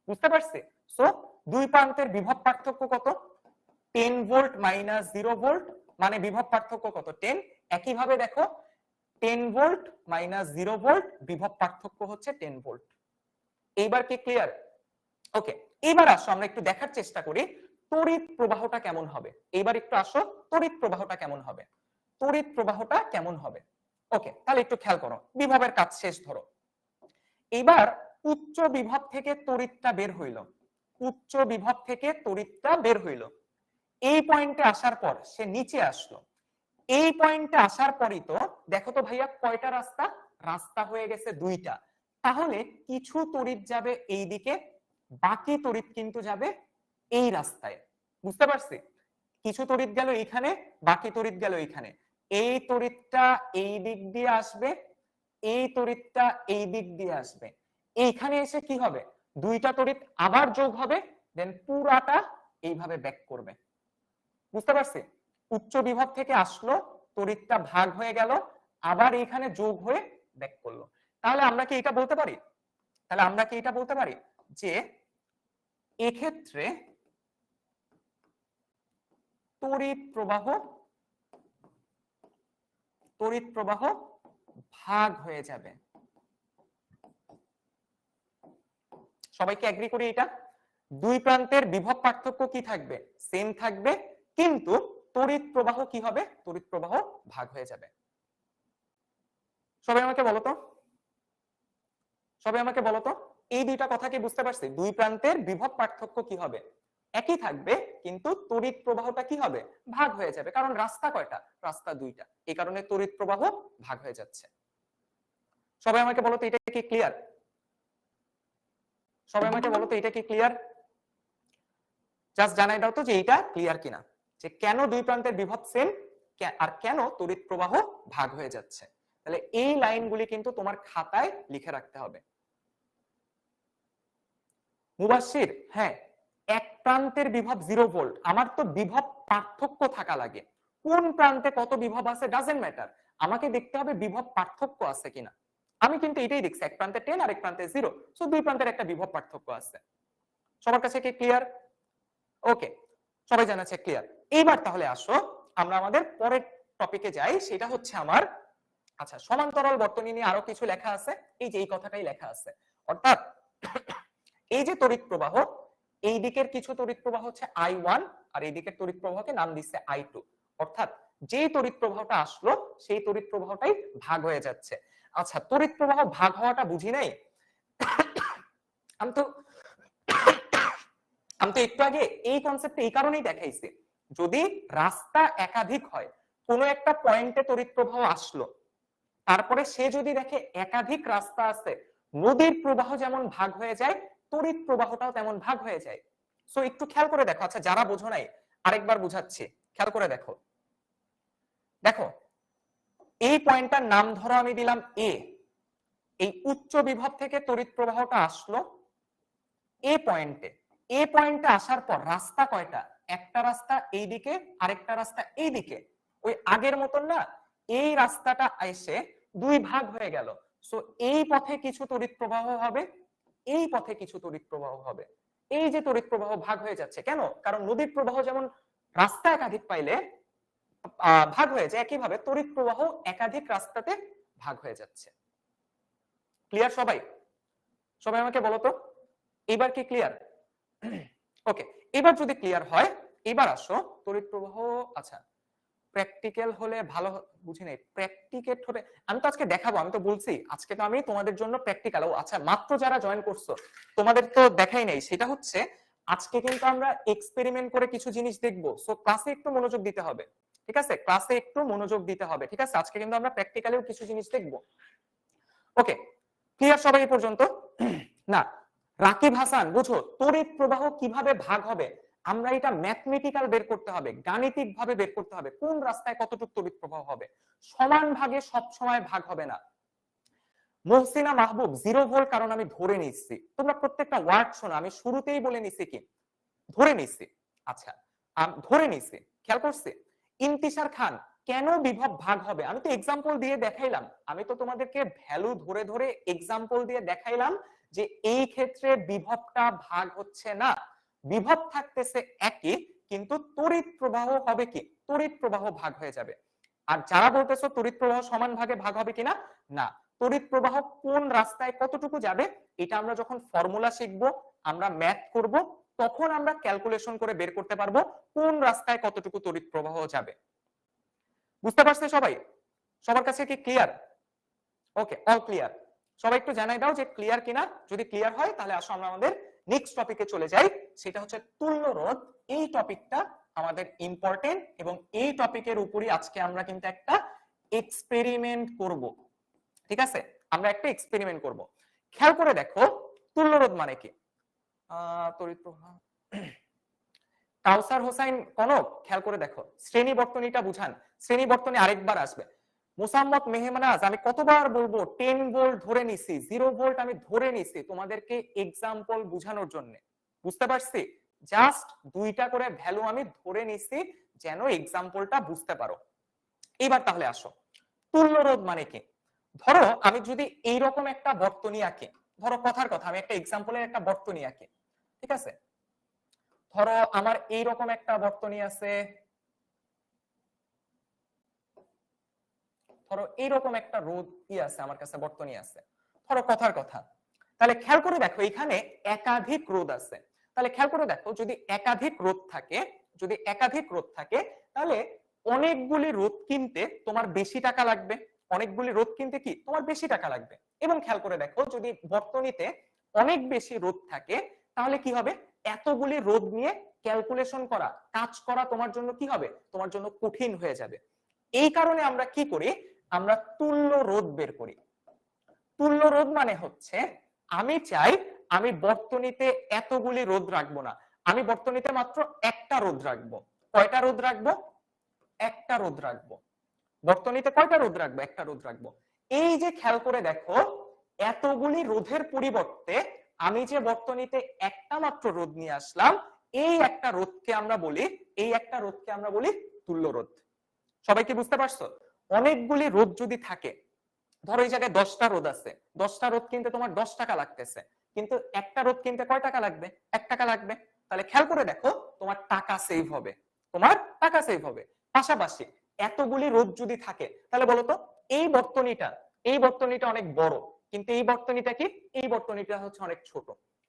বুঝতে পারছি? সো দুই প্রান্তের বিভব পার্থক্য কত? 10 ভোল্ট মাইনাস 0 ভোল্ট, মানে বিভব পার্থক্য কত? 10। একইভাবে দেখো 10 ভোল্ট মাইনাস 0 ভোল্ট, বিভব পার্থক্য হচ্ছে 10 ভোল্ট। এইবার কি ক্লিয়ার? ওকে, এবার আসো আমরা একটু দেখার চেষ্টা করি তড়িৎ প্রবাহটা কেমন হবে। এইবার একটু আসো তড়িৎ প্রবাহটা কেমন হবে, তড়িৎ প্রবাহটা কেমন হবে। ওকে, তাহলে একটু খেয়াল করো, বিভবের কাজ শেষ ধরো। এবার উচ্চ বিভব থেকে তড়িৎটা বের হইল, উচ্চ বিভব থেকে তড়িৎটা বের হইল, এই পয়েন্টে আসার পর সে নিচে আসলো। এই পয়েন্টে আসার পরই তো দেখো তো ভাইয়া কয়টা রাস্তা? রাস্তা হয়ে গেছে দুইটা। তাহলে কিছু তড়িৎ যাবে এই দিকে, বাকি তড়িৎ কিন্তু যাবে এই রাস্তায়। বুঝতে পারছি? কিছু তড়িৎ গেল এইখানে, বাকি তড়িৎ গেল এইখানে। এই তড়িৎটা এই দিক দিয়ে আসবে, এই তড়িৎটা এই দিক দিয়ে আসবে। এইখানে এসে কি হবে? দুইটা তড়িৎ আবার যোগ হবে, দেন পুরাটা এইভাবে ব্যাক করবে। বুঝতে পারছি? উচ্চ বিভব থেকে আসলো, তড়িৎটা ভাগ হয়ে গেল, আবার এখানে যোগ হয়ে ব্যাক করলো। তাহলে আমরা কি এটা বলতে পারি, তাহলে আমরা কি এটা বলতে পারি যে এক্ষেত্রে তড়িৎ প্রবাহ, তড়িৎ প্রবাহ ভাগ হয়ে যাবে। সবাইকে এগ্রি করি এটা? দুই প্রান্তের বিভব পার্থক্য কি থাকবে? সেম থাকবে, কিন্তু তড়িৎ প্রবাহ কি হবে? তড়িৎ প্রবাহ ভাগ হয়ে যাবে। সবাই আমাকে বলো তো, সবাই আমাকে বলো তো, এই দুইটা কথা কি বুঝতে পারছি? দুই প্রান্তের বিভব পার্থক্য কি হবে? একই থাকবে, কিন্তু তড়িৎ প্রবাহটা কি হবে? ভাগ হয়ে যাবে। কারণ রাস্তা কয়টা? রাস্তা দুইটা, এই কারণে তড়িৎ প্রবাহ ভাগ হয়ে যাচ্ছে। সবাই আমাকে বলো তো এটা কি ক্লিয়ার? সবাই আমাকে বলো তো এটা কি ক্লিয়ার? জাস্ট জানাই দাও তো যে এটা ক্লিয়ার কিনা, যে কেন দুই প্রান্তের বিভব সেম আর কেন তড়িৎ প্রবাহ ভাগ হয়ে যাচ্ছে। তাহলে এই লাইনগুলি কিন্তু তোমার খাতায় লিখে রাখতে হবে। মুবাশশির, হ্যাঁ, এক প্রান্তের বিভব 0 ভোল্ট, আমার তো বিভব পার্থক্য থাকা লাগে। কোন প্রান্তে কত বিভব আছে ডাজন্ট ম্যাটার, আমাকে দেখতে হবে বিভব পার্থক্য আছে কিনা। আমি কিন্তু এটাই দেখছি, এক প্রান্তে 10 আর এক প্রান্তে 0, সো দুই প্রান্তের একটা বিভব পার্থক্য আছে। সবার কাছে কি ক্লিয়ার? ওকে, সবাই জানাচ্ছে ক্লিয়ার। এইবার তাহলে আসো আমরা আমাদের পরের টপিকে যাই, সেটা হচ্ছে আমার, আচ্ছা, সমান্তরাল বর্তনী নিয়ে আরো কিছু লেখা আছে, এই যে এই কথাটাই লেখা আছে। অর্থাৎ এই যে তড়িৎ প্রবাহ, এই দিকের কিছু তড়িৎ প্রবাহ হচ্ছে I1 আর এই দিকের তড়িৎ প্রবাহকে নাম দিচ্ছে I2। অর্থাৎ যে তড়িৎ প্রবাহটা আসলো সেই তড়িৎ প্রবাহটাই ভাগ হয়ে যাচ্ছে। আচ্ছা, তড়িৎ প্রবাহ ভাগ হওয়াটা বুঝি নাই, আমি তো একটু আগে এই কনসেপ্ট এই কারণেই দেখাইছি, যদি রাস্তা একাধিক হয়, কোনো একটা পয়েন্টে তড়িৎ প্রবাহ আসলো, তারপরে সে যদি দেখে একাধিক রাস্তা আছে, নদীর প্রবাহ যেমন ভাগ হয়ে যায়, তড়িৎ প্রবাহটাও তেমন ভাগ হয়ে যায়। সো একটু খেয়াল করে দেখো, আচ্ছা যারা বোঝো নাই আরেকবার বুঝাচ্ছি, খেয়াল করে দেখো। দেখো এই পয়েন্টটার নাম ধরো আমি দিলাম এ, এই উচ্চ বিভব থেকে তড়িৎ প্রবাহটা আসলো এ পয়েন্টে, এ পয়েন্টে আসার পর রাস্তা কয়টা? একটা রাস্তা এইদিকে, আরেকটা রাস্তা এইদিকে। ওই আগের মতন না, এই রাস্তাটা এসে দুই ভাগ হয়ে গেল। সো এই পথে কিছু তড়িৎ প্রবাহ হবে, এই পথে কিছু তড়িৎ প্রবাহ হবে। এই যে তড়িৎ প্রবাহ ভাগ হয়ে যাচ্ছে কেন? কারণ নদীর প্রবাহ যেমন রাস্তা একাধিক পাইলে ভাগ হয়ে যায়, একইভাবে তড়িৎ প্রবাহ একাধিক রাস্তাতে ভাগ হয়ে যাচ্ছে। ক্লিয়ার সবাই? সবাই আমাকে বলো তো এবার কি ক্লিয়ার? ওকে, এবার যদি ক্লিয়ার হয়, এবার আসো তড়িৎ প্রবাহ। আচ্ছা, প্র্যাকটিক্যাল হলে ভালো, বুঝি নাই, প্র্যাকটিকেট হলে আমি তো আজকে দেখাবো, আমি তো বলছি আজকে তো আমি তোমাদের জন্য প্র্যাকটিক্যাল। ও আচ্ছা, মাত্র যারা জয়েন করছো তোমাদের তো দেখাই নাই, সেটা হচ্ছে আজকে কিন্তু আমরা এক্সপেরিমেন্ট করে কিছু জিনিস দেখবো। সো ক্লাসে একটু মনোযোগ দিতে হবে, ঠিক আছে? ক্লাসে একটু মনোযোগ দিতে হবে, ঠিক আছে? আজকে কিন্তু আমরা প্র্যাকটিক্যালেও কিছু জিনিস দেখবো। ওকে, ক্লিয়ার সবাই এই পর্যন্ত? না, রাকিব হাসান, বুঝো তড়িৎ প্রবাহ কিভাবে ভাগ হবে, আমরা এটা ম্যাথমেটিক্যাল বের করতে হবে, গাণিতিক ভাবে বের করতে হবে, কোন রাস্তায় কতটুকু তড়িৎ প্রবাহ হবে। সমান ভাগে সব সময় ভাগ হবে না। মহসিনা মাহবুব 0 ভোল্ট, কারণ আমি ধরে নিচ্ছি, তোমরা প্রত্যেকটা ওয়ার্ড শোনো, আমি শুরুতেই বলে নিছি কি ধরে নিচ্ছি। আচ্ছা, ধরে নিচ্ছি, খেয়াল করছি ইন্তিশার খান, কেন বিভব ভাগ হবে? আমি তো এক্সাম্পল দিয়ে দেখাইলাম, আমি তো তোমাদেরকে ভ্যালু ধরে ধরে এক্সাম্পল দিয়ে দেখাইলাম যে এই ক্ষেত্রে বিভবটা ভাগ হচ্ছে না, বিভব থাকতেছে একই, কিন্তু তড়িৎ প্রবাহ হবে কি, তড়িৎ প্রবাহ ভাগ হয়ে যাবে। আর যারা বলতেছো তড়িৎ প্রবাহ সমান ভাগে ভাগ হবে কিনা, না, তড়িৎ প্রবাহ কোন রাস্তায় কতটুকু যাবে এটা আমরা যখন ফর্মুলা শিখবো, আমরা ম্যাথ করব, তখন আমরা ক্যালকুলেশন করে বের করতে পারবো কোন রাস্তায় কতটুকু তড়িৎ প্রবাহ যাবে। বুঝতে পারছে সবাই? সবার কাছে কি ক্লিয়ার? ওকে, অল ক্লিয়ার। সবাই একটু জানাই দাও যে ক্লিয়ার কিনা। যদি ক্লিয়ার হয় তাহলে আসো আমরা আমাদের নেক্সট টপিকে চলে যাই, সেটা হচ্ছে তুল্য রোধ। এই টপিকটা আমাদের ইম্পর্টেন্ট এবং এই টপিকের উপরই আজকে আমরা কিন্তু একটা এক্সপেরিমেন্ট করব। ঠিক আছে, আমরা একটা এক্সপেরিমেন্ট করব। খেয়াল করে দেখো তুল্য রোধ মানে কি। তড়িৎ প্রবাহ কাউসার হোসাইন কনক, খেয়াল করে দেখো, শ্রেণী বর্তনীটা বুঝান। শ্রেণী বর্তনী আরেকবার আসবে। মোসাম্মদ মেহমানাজ, আমি কতবার বলবো 10 ভোল্ট ধরে নিছি, 0 ভোল্ট আমি ধরে নিছি তোমাদেরকে এক্সাম্পল বুঝানোর জন্য। বুঝতে পারছি? জাস্ট দুইটা করে ভ্যালু আমি ধরে নিছি যেন এক্সাম্পলটা বুঝতে পারো। এবার তাহলে আসো, তুল্য রোধ মানে কি। ধরো আমি যদি এইরকম একটা বর্তনী আঁকি, ধরো কথার কথা আমি একটা এক্সাম্পলের একটা বর্তনী আঁকি, ঠিক আছে? ধরো আমার এইরকম একটা বর্তনী আছে, ধরো এইরকম একটা রোধ কি আছে আমার কাছে, বর্তনী আছে, ধরো কথার কথা। তাহলে খেয়াল করে দেখো এখানে একাধিক রোধ আছে। তাহলে খেয়াল করে দেখো যদি একাধিক রোধ থাকে, যদি একাধিক রোধ থাকে তাহলে অনেকগুলি রোধ কিনতে তোমার বেশি টাকা লাগবে, অনেকগুলি রোধ কিনতে কি তোমার বেশি টাকা লাগবে। এবং খেয়াল করে দেখো যদি বর্তনীতে অনেক বেশি রোধ থাকে তাহলে কি হবে, এতগুলি রোধ নিয়ে ক্যালকুলেশন করা, কাজ করা তোমার জন্য কি হবে, তোমার জন্য কঠিন হয়ে যাবে। এই কারণে আমরা কি করি, আমরা তুল্য রোধ বের করি। তুল্য রোধ মানে হচ্ছে আমি চাই আমি বর্তনীতে এতগুলি রোধ রাখবো না, আমি বর্তনীতে মাত্র একটা রোধ রাখবো। কয়টা রোধ রাখবো? একটা রোধ রাখবো। বর্তনীতে কয়টা রোধ রাখবো? একটা রোধ রাখবো। এই যে খেয়াল করে দেখো, এতগুলি রোধের পরিবর্তে আমি যে বর্তনীতে একটা মাত্র রোধ নিয়ে আসলাম, এই একটা রোধকে আমরা বলি, এই একটা রোধকে আমরা বলি তুল্য রোধ। সবাই কি বুঝতে পারছো? অনেকগুলি রোধ যদি থাকে, ধরো এই জায়গায় 10টা রোধ আছে, 10টা রোধ কিনতে তোমার 10 টাকা লাগতেছে, কিন্তু একটা রোধ কিনতে কয় টাকা লাগবে? 1 টাকা লাগবে। তাহলে খেয়াল করে দেখো তোমার টাকা সেভ হবে, তোমার টাকা সেভ হবে। পাশাপাশি এতগুলি রোধ যদি থাকে তাহলে বলো তো এই বর্তনীটা, এই বর্তনীটা অনেক বড়, কিন্তু এই বর্তনীটা কি, এই বর্তনীটা হচ্ছে অনেক ছোট।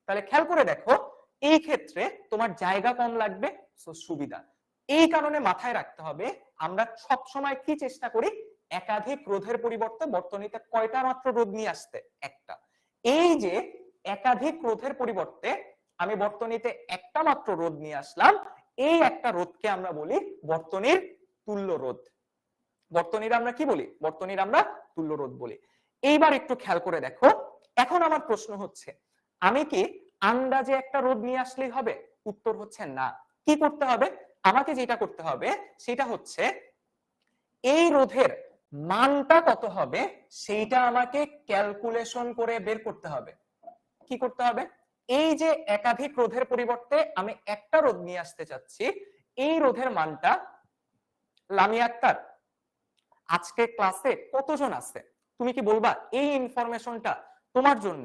তাহলে খেয়াল করে দেখো এই ক্ষেত্রে তোমার জায়গা কম লাগবে, সুবিধা। এই কারণে মাথায় রাখতে হবে আমরা সব সময় কি চেষ্টা করি, একাধিক রোধের পরিবর্তে বর্তনীতে কয়টা মাত্র রোধ নিয়ে আসতে, একটা। এই যে একাধিক রোধের পরিবর্তে আমি বর্তনীতে একটা মাত্র রোধ নিয়ে আসলাম, এই একটা রোধকে আমরা বলি বর্তনীর তুল্য রোধ। বর্তনীর আমরা কি বলি, বর্তনীর আমরা তুল্য রোধ বলি। এইবার একটু খেয়াল করে দেখো, এখন আমার প্রশ্ন হচ্ছে আমি কি আন্দাজে একটা রোধ নিয়ে আসলেই হবে? উত্তর হচ্ছে না। কি করতে হবে? আমাকে যেটা করতে হবে সেটা হচ্ছে এই রোধের মানটা কত হবে সেইটা আমাকে ক্যালকুলেশন করে বের করতে হবে। কি করতে হবে? এই যে একাধিক রোধের পরিবর্তে আমি একটা রোধ নিয়ে আসতে চাচ্ছি, এই রোধের মানটা, লামিয়া আক্তার আজকে ক্লাসে কতজন আছে তুমি কি বলবা এই ইনফরমেশনটা তোমার জন্য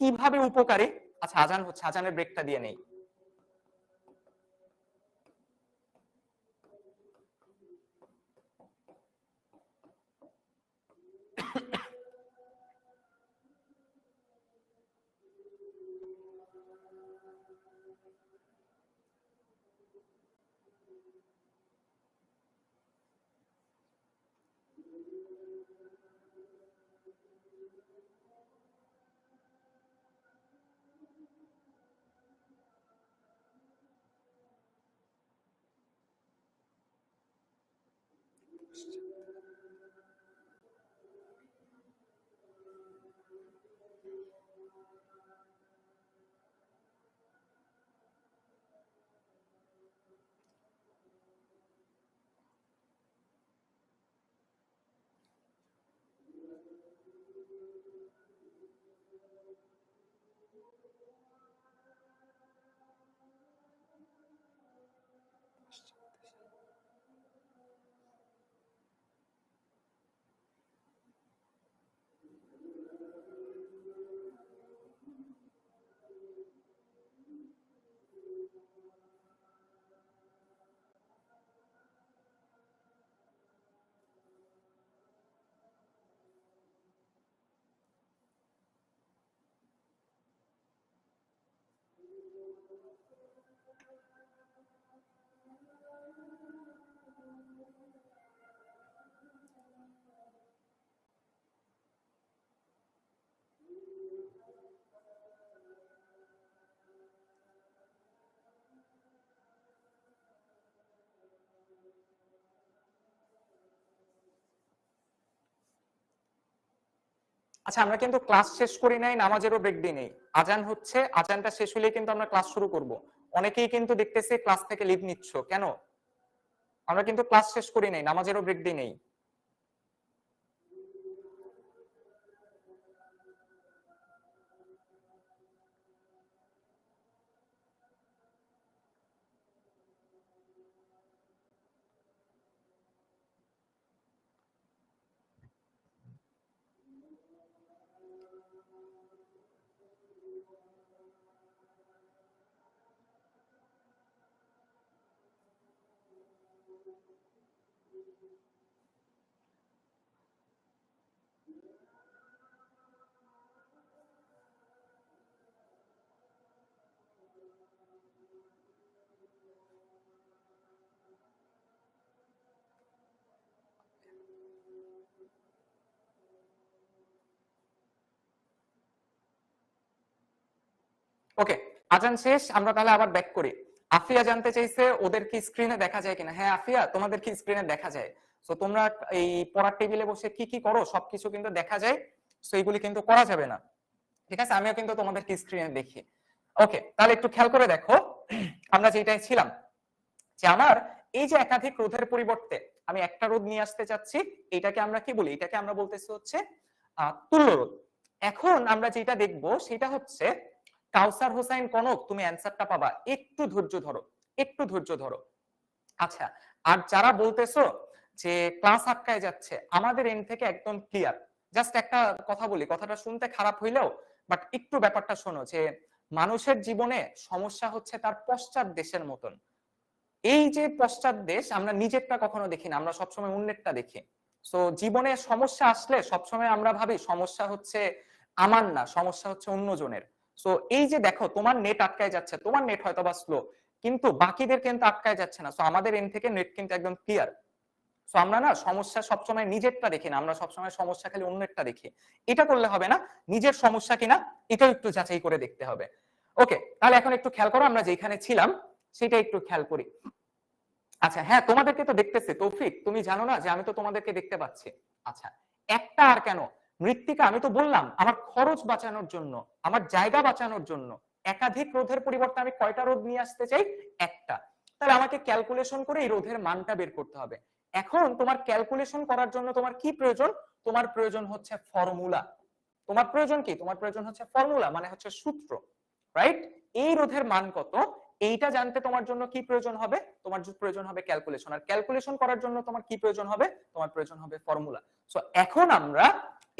কিভাবে উপকারী? আচ্ছা আজান হচ্ছে, আজানের ব্রেকটা দিয়ে নেই। আচ্ছা, আমরা কিন্তু ক্লাস শেষ করি নাই, নামাজেরও ব্রেক দিই নেই। আজান হচ্ছে, আজানটা শেষ হলেই কিন্তু আমরা ক্লাস শুরু করব। অনেকেই কিন্তু দেখতেছি ক্লাস থেকে লিভ নিচ্ছ, কেন? আমরা কিন্তু ক্লাস শেষ করি নাই, নামাজেরও ব্রেক দিই নেই। ওকে, আজান শেষ, আমরা তাহলে আবার ব্যাক করি। আফিয়া জানতে চাইছে ওদের কি স্ক্রিনে দেখা যায় কিনা। হ্যাঁ আফিয়া, তোমাদের কি স্ক্রিনে দেখা যায়? তো তোমরা এই পড়ার টেবিলে বসে কি কি করো সবকিছু কিন্তু দেখা যায়, তো এইগুলি কিন্তু করা যাবে না, ঠিক আছে? আমিও কিন্তু তোমাদের কি স্ক্রিনে দেখি। ওকে, তাহলে একটু খেয়াল করে দেখো, আমরা যেটাই ছিলাম যে আমার এই যে একাধিক রোধের পরিবর্তে আমি একটা রোধ নিয়ে আসতে চাচ্ছি, এটাকে আমরা কি বলি? এটাকে আমরা বলতেছি হচ্ছে তুল্য রোধ। এখন আমরা যেটা দেখব সেটা হচ্ছে, কাউসার হোসাইন কনক, তুমি অ্যানসারটা পাবা, একটু ধৈর্য ধরো, একটু ধৈর্য ধরো। আচ্ছা, আর যারা বলতেছো যে ক্লাস আটকায় যাচ্ছে, আমাদের এন্ড থেকে একদম ক্লিয়ার। জাস্ট একটা কথা বলি, কথাটা শুনতে খারাপ হইলেও বাট একটু ব্যাপারটা শোনো, যে মানুষের জীবনে সমস্যা হচ্ছে তার পশ্চাৎ দেশের মতন। এই যে পশ্চাৎ দেশ, আমরা নিজেরটা কখনো দেখি না, আমরা সবসময় অন্যেরটা দেখি। সো জীবনে সমস্যা আসলে সবসময় আমরা ভাবি সমস্যা হচ্ছে আমার না, সমস্যা হচ্ছে অন্যজনের। সো এই যে দেখো, তোমার নেট আটকায় যাচ্ছে, তোমার নেট হয়তো বা স্লো, কিন্তু বাকিদের কিন্তু আটকায় যাচ্ছে না। সো আমাদের এন্ড থেকে নেট কিন্তু একদম ক্লিয়ার। সো আমরা না সমস্যা সবসময় নিজেরটা দেখি না, আমরা সবসময় সমস্যা খালি অন্যেরটা দেখি। এটা করলে হবে না, নিজের সমস্যা কিনা এটাও একটু যাচাই করে দেখতে হবে। ওকে, তাহলে এখন একটু খেয়াল করো, আমরা যেখানে ছিলাম সেটা একটু খেয়াল করি। আচ্ছা হ্যাঁ, তোমাদেরকে তো দেখতেছি তৌফিক, তুমি জানো না যে আমি তো তোমাদেরকে দেখতে পাচ্ছি। আচ্ছা, একটা আর কেন মৃত্তিকা, আমি তো বললাম আমার খরচ বাঁচানোর জন্য, আমার জায়গা বাঁচানোর জন্য একাধিক রোধের পরিবর্তে আমি কয়টা রোধ নিয়ে আসতে চাই? একটা। তাহলে আমাকে ক্যালকুলেশন করে এই রোধের মানটা বের করতে হবে। এখন তোমার ক্যালকুলেশন করার জন্য তোমার কি প্রয়োজন? তোমার প্রয়োজন হচ্ছে ফর্মুলা। তোমার প্রয়োজন কি? তোমার প্রয়োজন হচ্ছে ফর্মুলা, মানে হচ্ছে সূত্র, রাইট? এই রোধের মান কত এইটা জানতে তোমার জন্য কি প্রয়োজন হবে? তোমার প্রয়োজন হবে ক্যালকুলেশন। আর ক্যালকুলেশন করার জন্য তোমার কি প্রয়োজন হবে? তোমার প্রয়োজন হবে ফর্মুলা। সো এখন আমরা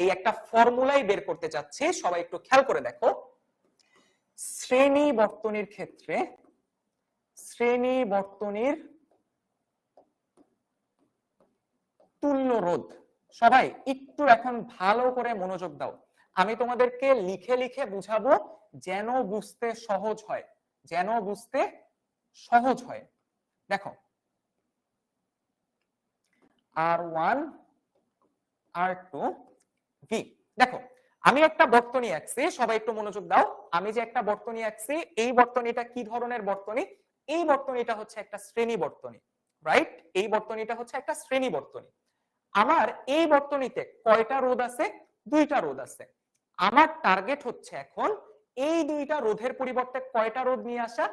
এই একটা ফর্মুলাই বের করতে চাচ্ছি, সবাই একটু খেয়াল করে দেখো। শ্রেণী বর্তনীর ক্ষেত্রে শ্রেণী বর্তনীর তুল্য রোধ, সবাই একটু এখন ভালো করে মনোযোগ দাও। আমি তোমাদেরকে লিখে লিখে বুঝাবো যেন বুঝতে সহজ হয়, যেন বুঝতে সহজ হয়। দেখো, R1 R2 V। দেখো, আমি একটা বর্তনী আঁকছি, সবাই একটু মনোযোগ দাও। আমি যে একটা বর্তনী আঁকছি, এই বর্তনীটা কি ধরনের বর্তনী? এই বর্তনীটা হচ্ছে একটা শ্রেণী বর্তনী, রাইট? এই বর্তনীটা হচ্ছে একটা শ্রেণী বর্তনী। আমার এই বর্তনীতে কয়টা রোধ আছে? দুইটা রোধ আছে। আমার টার্গেট হচ্ছে এখন এই দুইটা রোধের পরিবর্তে কয়টা রোধ নিয়ে আসা?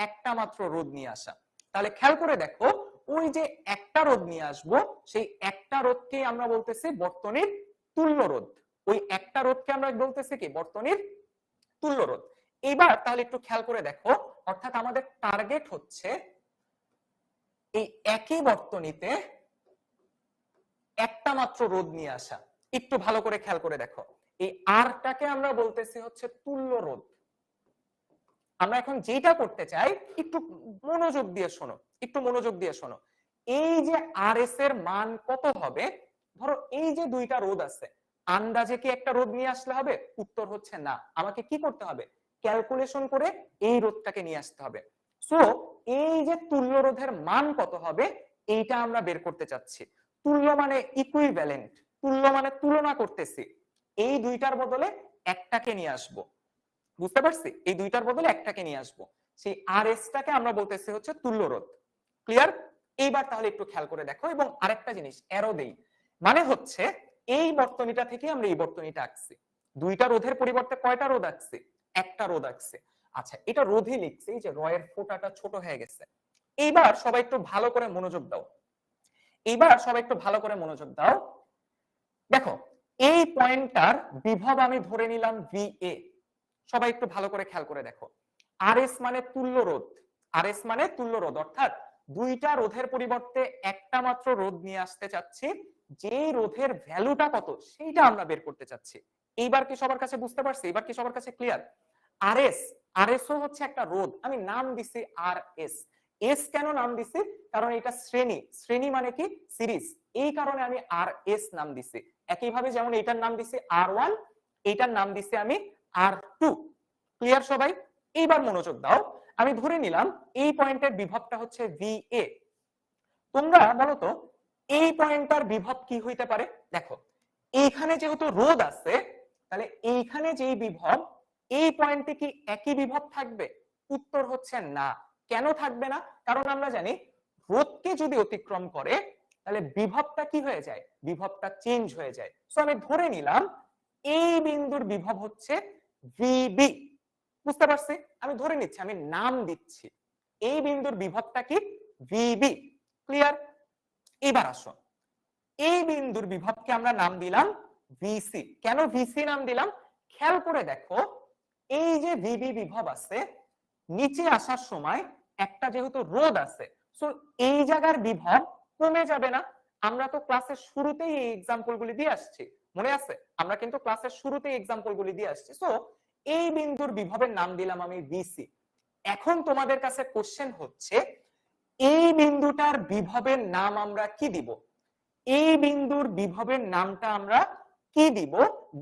একটা মাত্র রোধ নিয়ে আসা। তাহলে খেয়াল করে দেখো, ওই যে একটা রোধ নিয়ে আসবো, সেই একটা রোধকে আমরা বলতেছি বর্তনীর তুল্য রোধ। ওই একটা রোধকে আমরা বলতেছি কি? বর্তনীর তুল্য রোধ। এবার তাহলে একটু খেয়াল করে দেখো, অর্থাৎ আমাদের টার্গেট হচ্ছে এই একই বর্তনীতে একটা মাত্র রোধ নিয়ে আসা। একটু ভালো করে খেয়াল করে দেখো, এই আরটাকে আমরা বলতেছি হচ্ছে তুল্য রোধ। আমরা এখন যেটা করতে চাই, একটু মনোযোগ দিয়ে শোনো, একটু মনোযোগ দিয়ে শোনো। এই যে আর এস এর মান কত হবে? ধরো এই যে দুইটা রোধ আছে, আন্দাজে কি একটা রোধ নিয়ে আসলে হবে? উত্তর হচ্ছে না। আমাকে কি করতে হবে? ক্যালকুলেশন করে এই রোধটাকে নিয়ে আসতে হবে। সো এই যে তুল্য রোধের মান কত হবে, এইটা আমরা বের করতে চাচ্ছি। তুল্য মানে ইকুইভ্যালেন্ট, তুল্য মানে তুলনা করতেছি, এই দুইটার বদলে একটাকে নিয়ে আসবো। বুঝতে পারছি? এই দুইটার বদলে একটাকে নিয়ে আসবো। সেই আর এস টাকে আমরা বলতেছি হচ্ছে তুল্য রোধ। ক্লিয়ার? এইবার তাহলে একটু খেয়াল করে দেখো, এবং আরেকটা জিনিস অ্যারো দেই, মানে হচ্ছে এই বর্তনীটা থেকে আমরা এই বর্তনীটা আঁকছি। দুইটা রোধের পরিবর্তে কয়টা রোধ আঁকছি? একটা রোধ আঁকছি। আচ্ছা, এটা রোধে লিখছি, যে রয়ের ফোঁটাটা ছোট হয়ে গেছে। এইবার সবাই একটু ভালো করে মনোযোগ দাও। দেখো, এই পয়েন্টটার বিভব আমি ধরে নিলাম VA। সবাই একটু ভালো করে খেয়াল করে দেখো, RS মানে তুল্য রোধ। RS মানে তুল্য রোধ, অর্থাৎ দুইটা রোধের পরিবর্তে একটা মাত্র রোধ নিয়ে আসতে চাচ্ছি, যে রোধের ভ্যালুটা কত সেইটা আমরা বের করতে চাচ্ছি। এইবার কি সবার কাছে বুঝতে পারছি? এবার কি সবার কাছে ক্লিয়ার? RS ও হচ্ছে একটা রোধ, আমি নাম দিছি RS। এস কেন নাম দিছি? কারণ এটা শ্রেণী মানে কি? সিরিজ, এই কারণে আমি RS নাম দিছি। একইভাবে যেমন এটার নাম দিছি R1, এটার নাম দিছি আমি R2। ক্লিয়ার সবাই? এইবার মনোযোগ দাও, আমি ধরে নিলাম এই পয়েন্টের বিভবটা হচ্ছে VA। তোমরা বলো তো এই পয়েন্টটার বিভব কি হইতে পারে? দেখো, এইখানে যেহেতু রোধ আছে, তাহলে এইখানে যেই বিভব, এই পয়েন্টে কি একই বিভব থাকবে? উত্তর হচ্ছে না। কেন থাকবে না? কারণ আমরা জানি রোধকে যদি অতিক্রম করে তাহলে বিভবটা কি হয়ে যায়? বিভবটা চেঞ্জ হয়ে যায়। সো আমি ধরে নিলাম এই বিন্দুর বিভব হচ্ছে VB। বুঝতে পারছি? আমি ধরে নিচ্ছি, আমি নাম দিচ্ছি, এই বিন্দুর বিভবটা কি? VB। ক্লিয়ার? এবার আসো, এই বিন্দুর বিভবকে আমরা নাম দিলাম VC। কেন VC নাম দিলাম? খেয়াল করে দেখো, এই যে VB বিভব আছে, নিচে আসার সময় একটা যেহেতু রোধ আছে, সো এই জায়গার বিভব কমে যাবে না? আমরা তো ক্লাসের শুরুতেই এই এক্সাম্পল গুলি দিয়ে আসছি, মনে আছে? আমরা কিন্তু ক্লাসের শুরুতেই এক্সাম্পল গুলি দিয়ে আসছি। সো এই বিন্দুর বিভবের নাম দিলাম আমি VC। এখন তোমাদের কাছে কোশ্চেন হচ্ছে, এই বিন্দুটার বিভবের নাম আমরা কি দিব? এই বিন্দুর বিভবের নামটা আমরা কি দিব?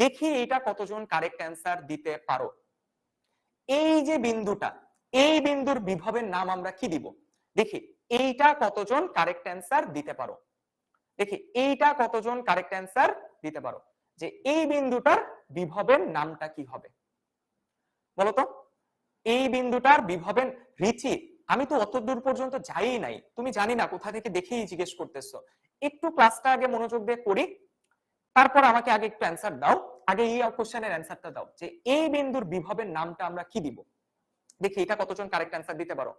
দেখি এটা কতজন কারেক্ট অ্যান্সার দিতে পারো। এই যে বিন্দুটা, এই বিন্দুর বিভবের নাম আমরা কি দিব? দেখি এইটা কতজন কারেক্ট অ্যান্সার দিতে পারো। দেখি এইটা কতজন কারেক্ট অ্যান্সার দিতে পারো, যে এই বিন্দুটার বিভবের নামটা কি হবে? বলো তো, এই বিন্দুটার বিভবের রিচি, আমি তো অত দূর পর্যন্ত যাই নাই, তুমি জানি না কোথা থেকে দেখেই জিজ্ঞেস করতেছো। একটু ক্লাসটা আগে মনোযোগ দিয়ে করি, তারপর আমাকে আগে একটু অ্যান্সার দাও। আগে এই কোশ্চেনের অ্যান্সারটা দাও, যে এই বিন্দুর বিভবের নামটা আমরা কি দিব। দেখি এটা কতজন কারেক্ট অ্যান্সার দিতে পারো।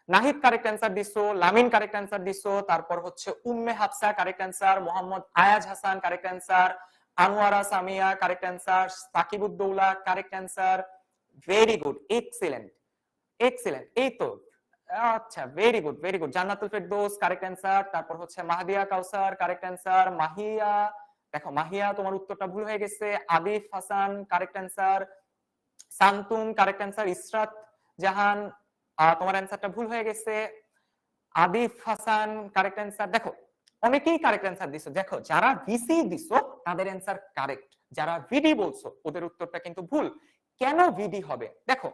নাহিদ কারেক্ট অ্যান্সার দিছো, লামিন কারেক্ট অ্যান্সার দিছো, তারপর হচ্ছে Umme Hafsa correct answer, Mohammad Ayaz Hasan correct answer, Anowara Samia correct answer, Sakibuddoula correct answer. Very good, excellent excellent, এই তো। আচ্ছা, very good very good. Jannatul Ferdous correct answer, তারপর হচ্ছে মাহদিয়া কাউসার কারেক্ট অ্যান্সার, মাহিয়া, দেখো মাহিয়া তোমার উত্তরটা ভুল হয়ে গেছে। Adif Hasan correct answer, Santum correct answer, Israt Jahan তোমার অ্যান্সারটা ভুল হয়ে গেছে। Adif Hasan correct answer. দেখো অনেকেই কারেক্ট অ্যান্সার দিছো, দেখো যারা ভিসি দিছো তাদের অ্যান্সার কারেক্ট, যারা ভিডি বলছো ওদের উত্তরটা কিন্তু ভুল। কেন ভিডি হবে? দেখো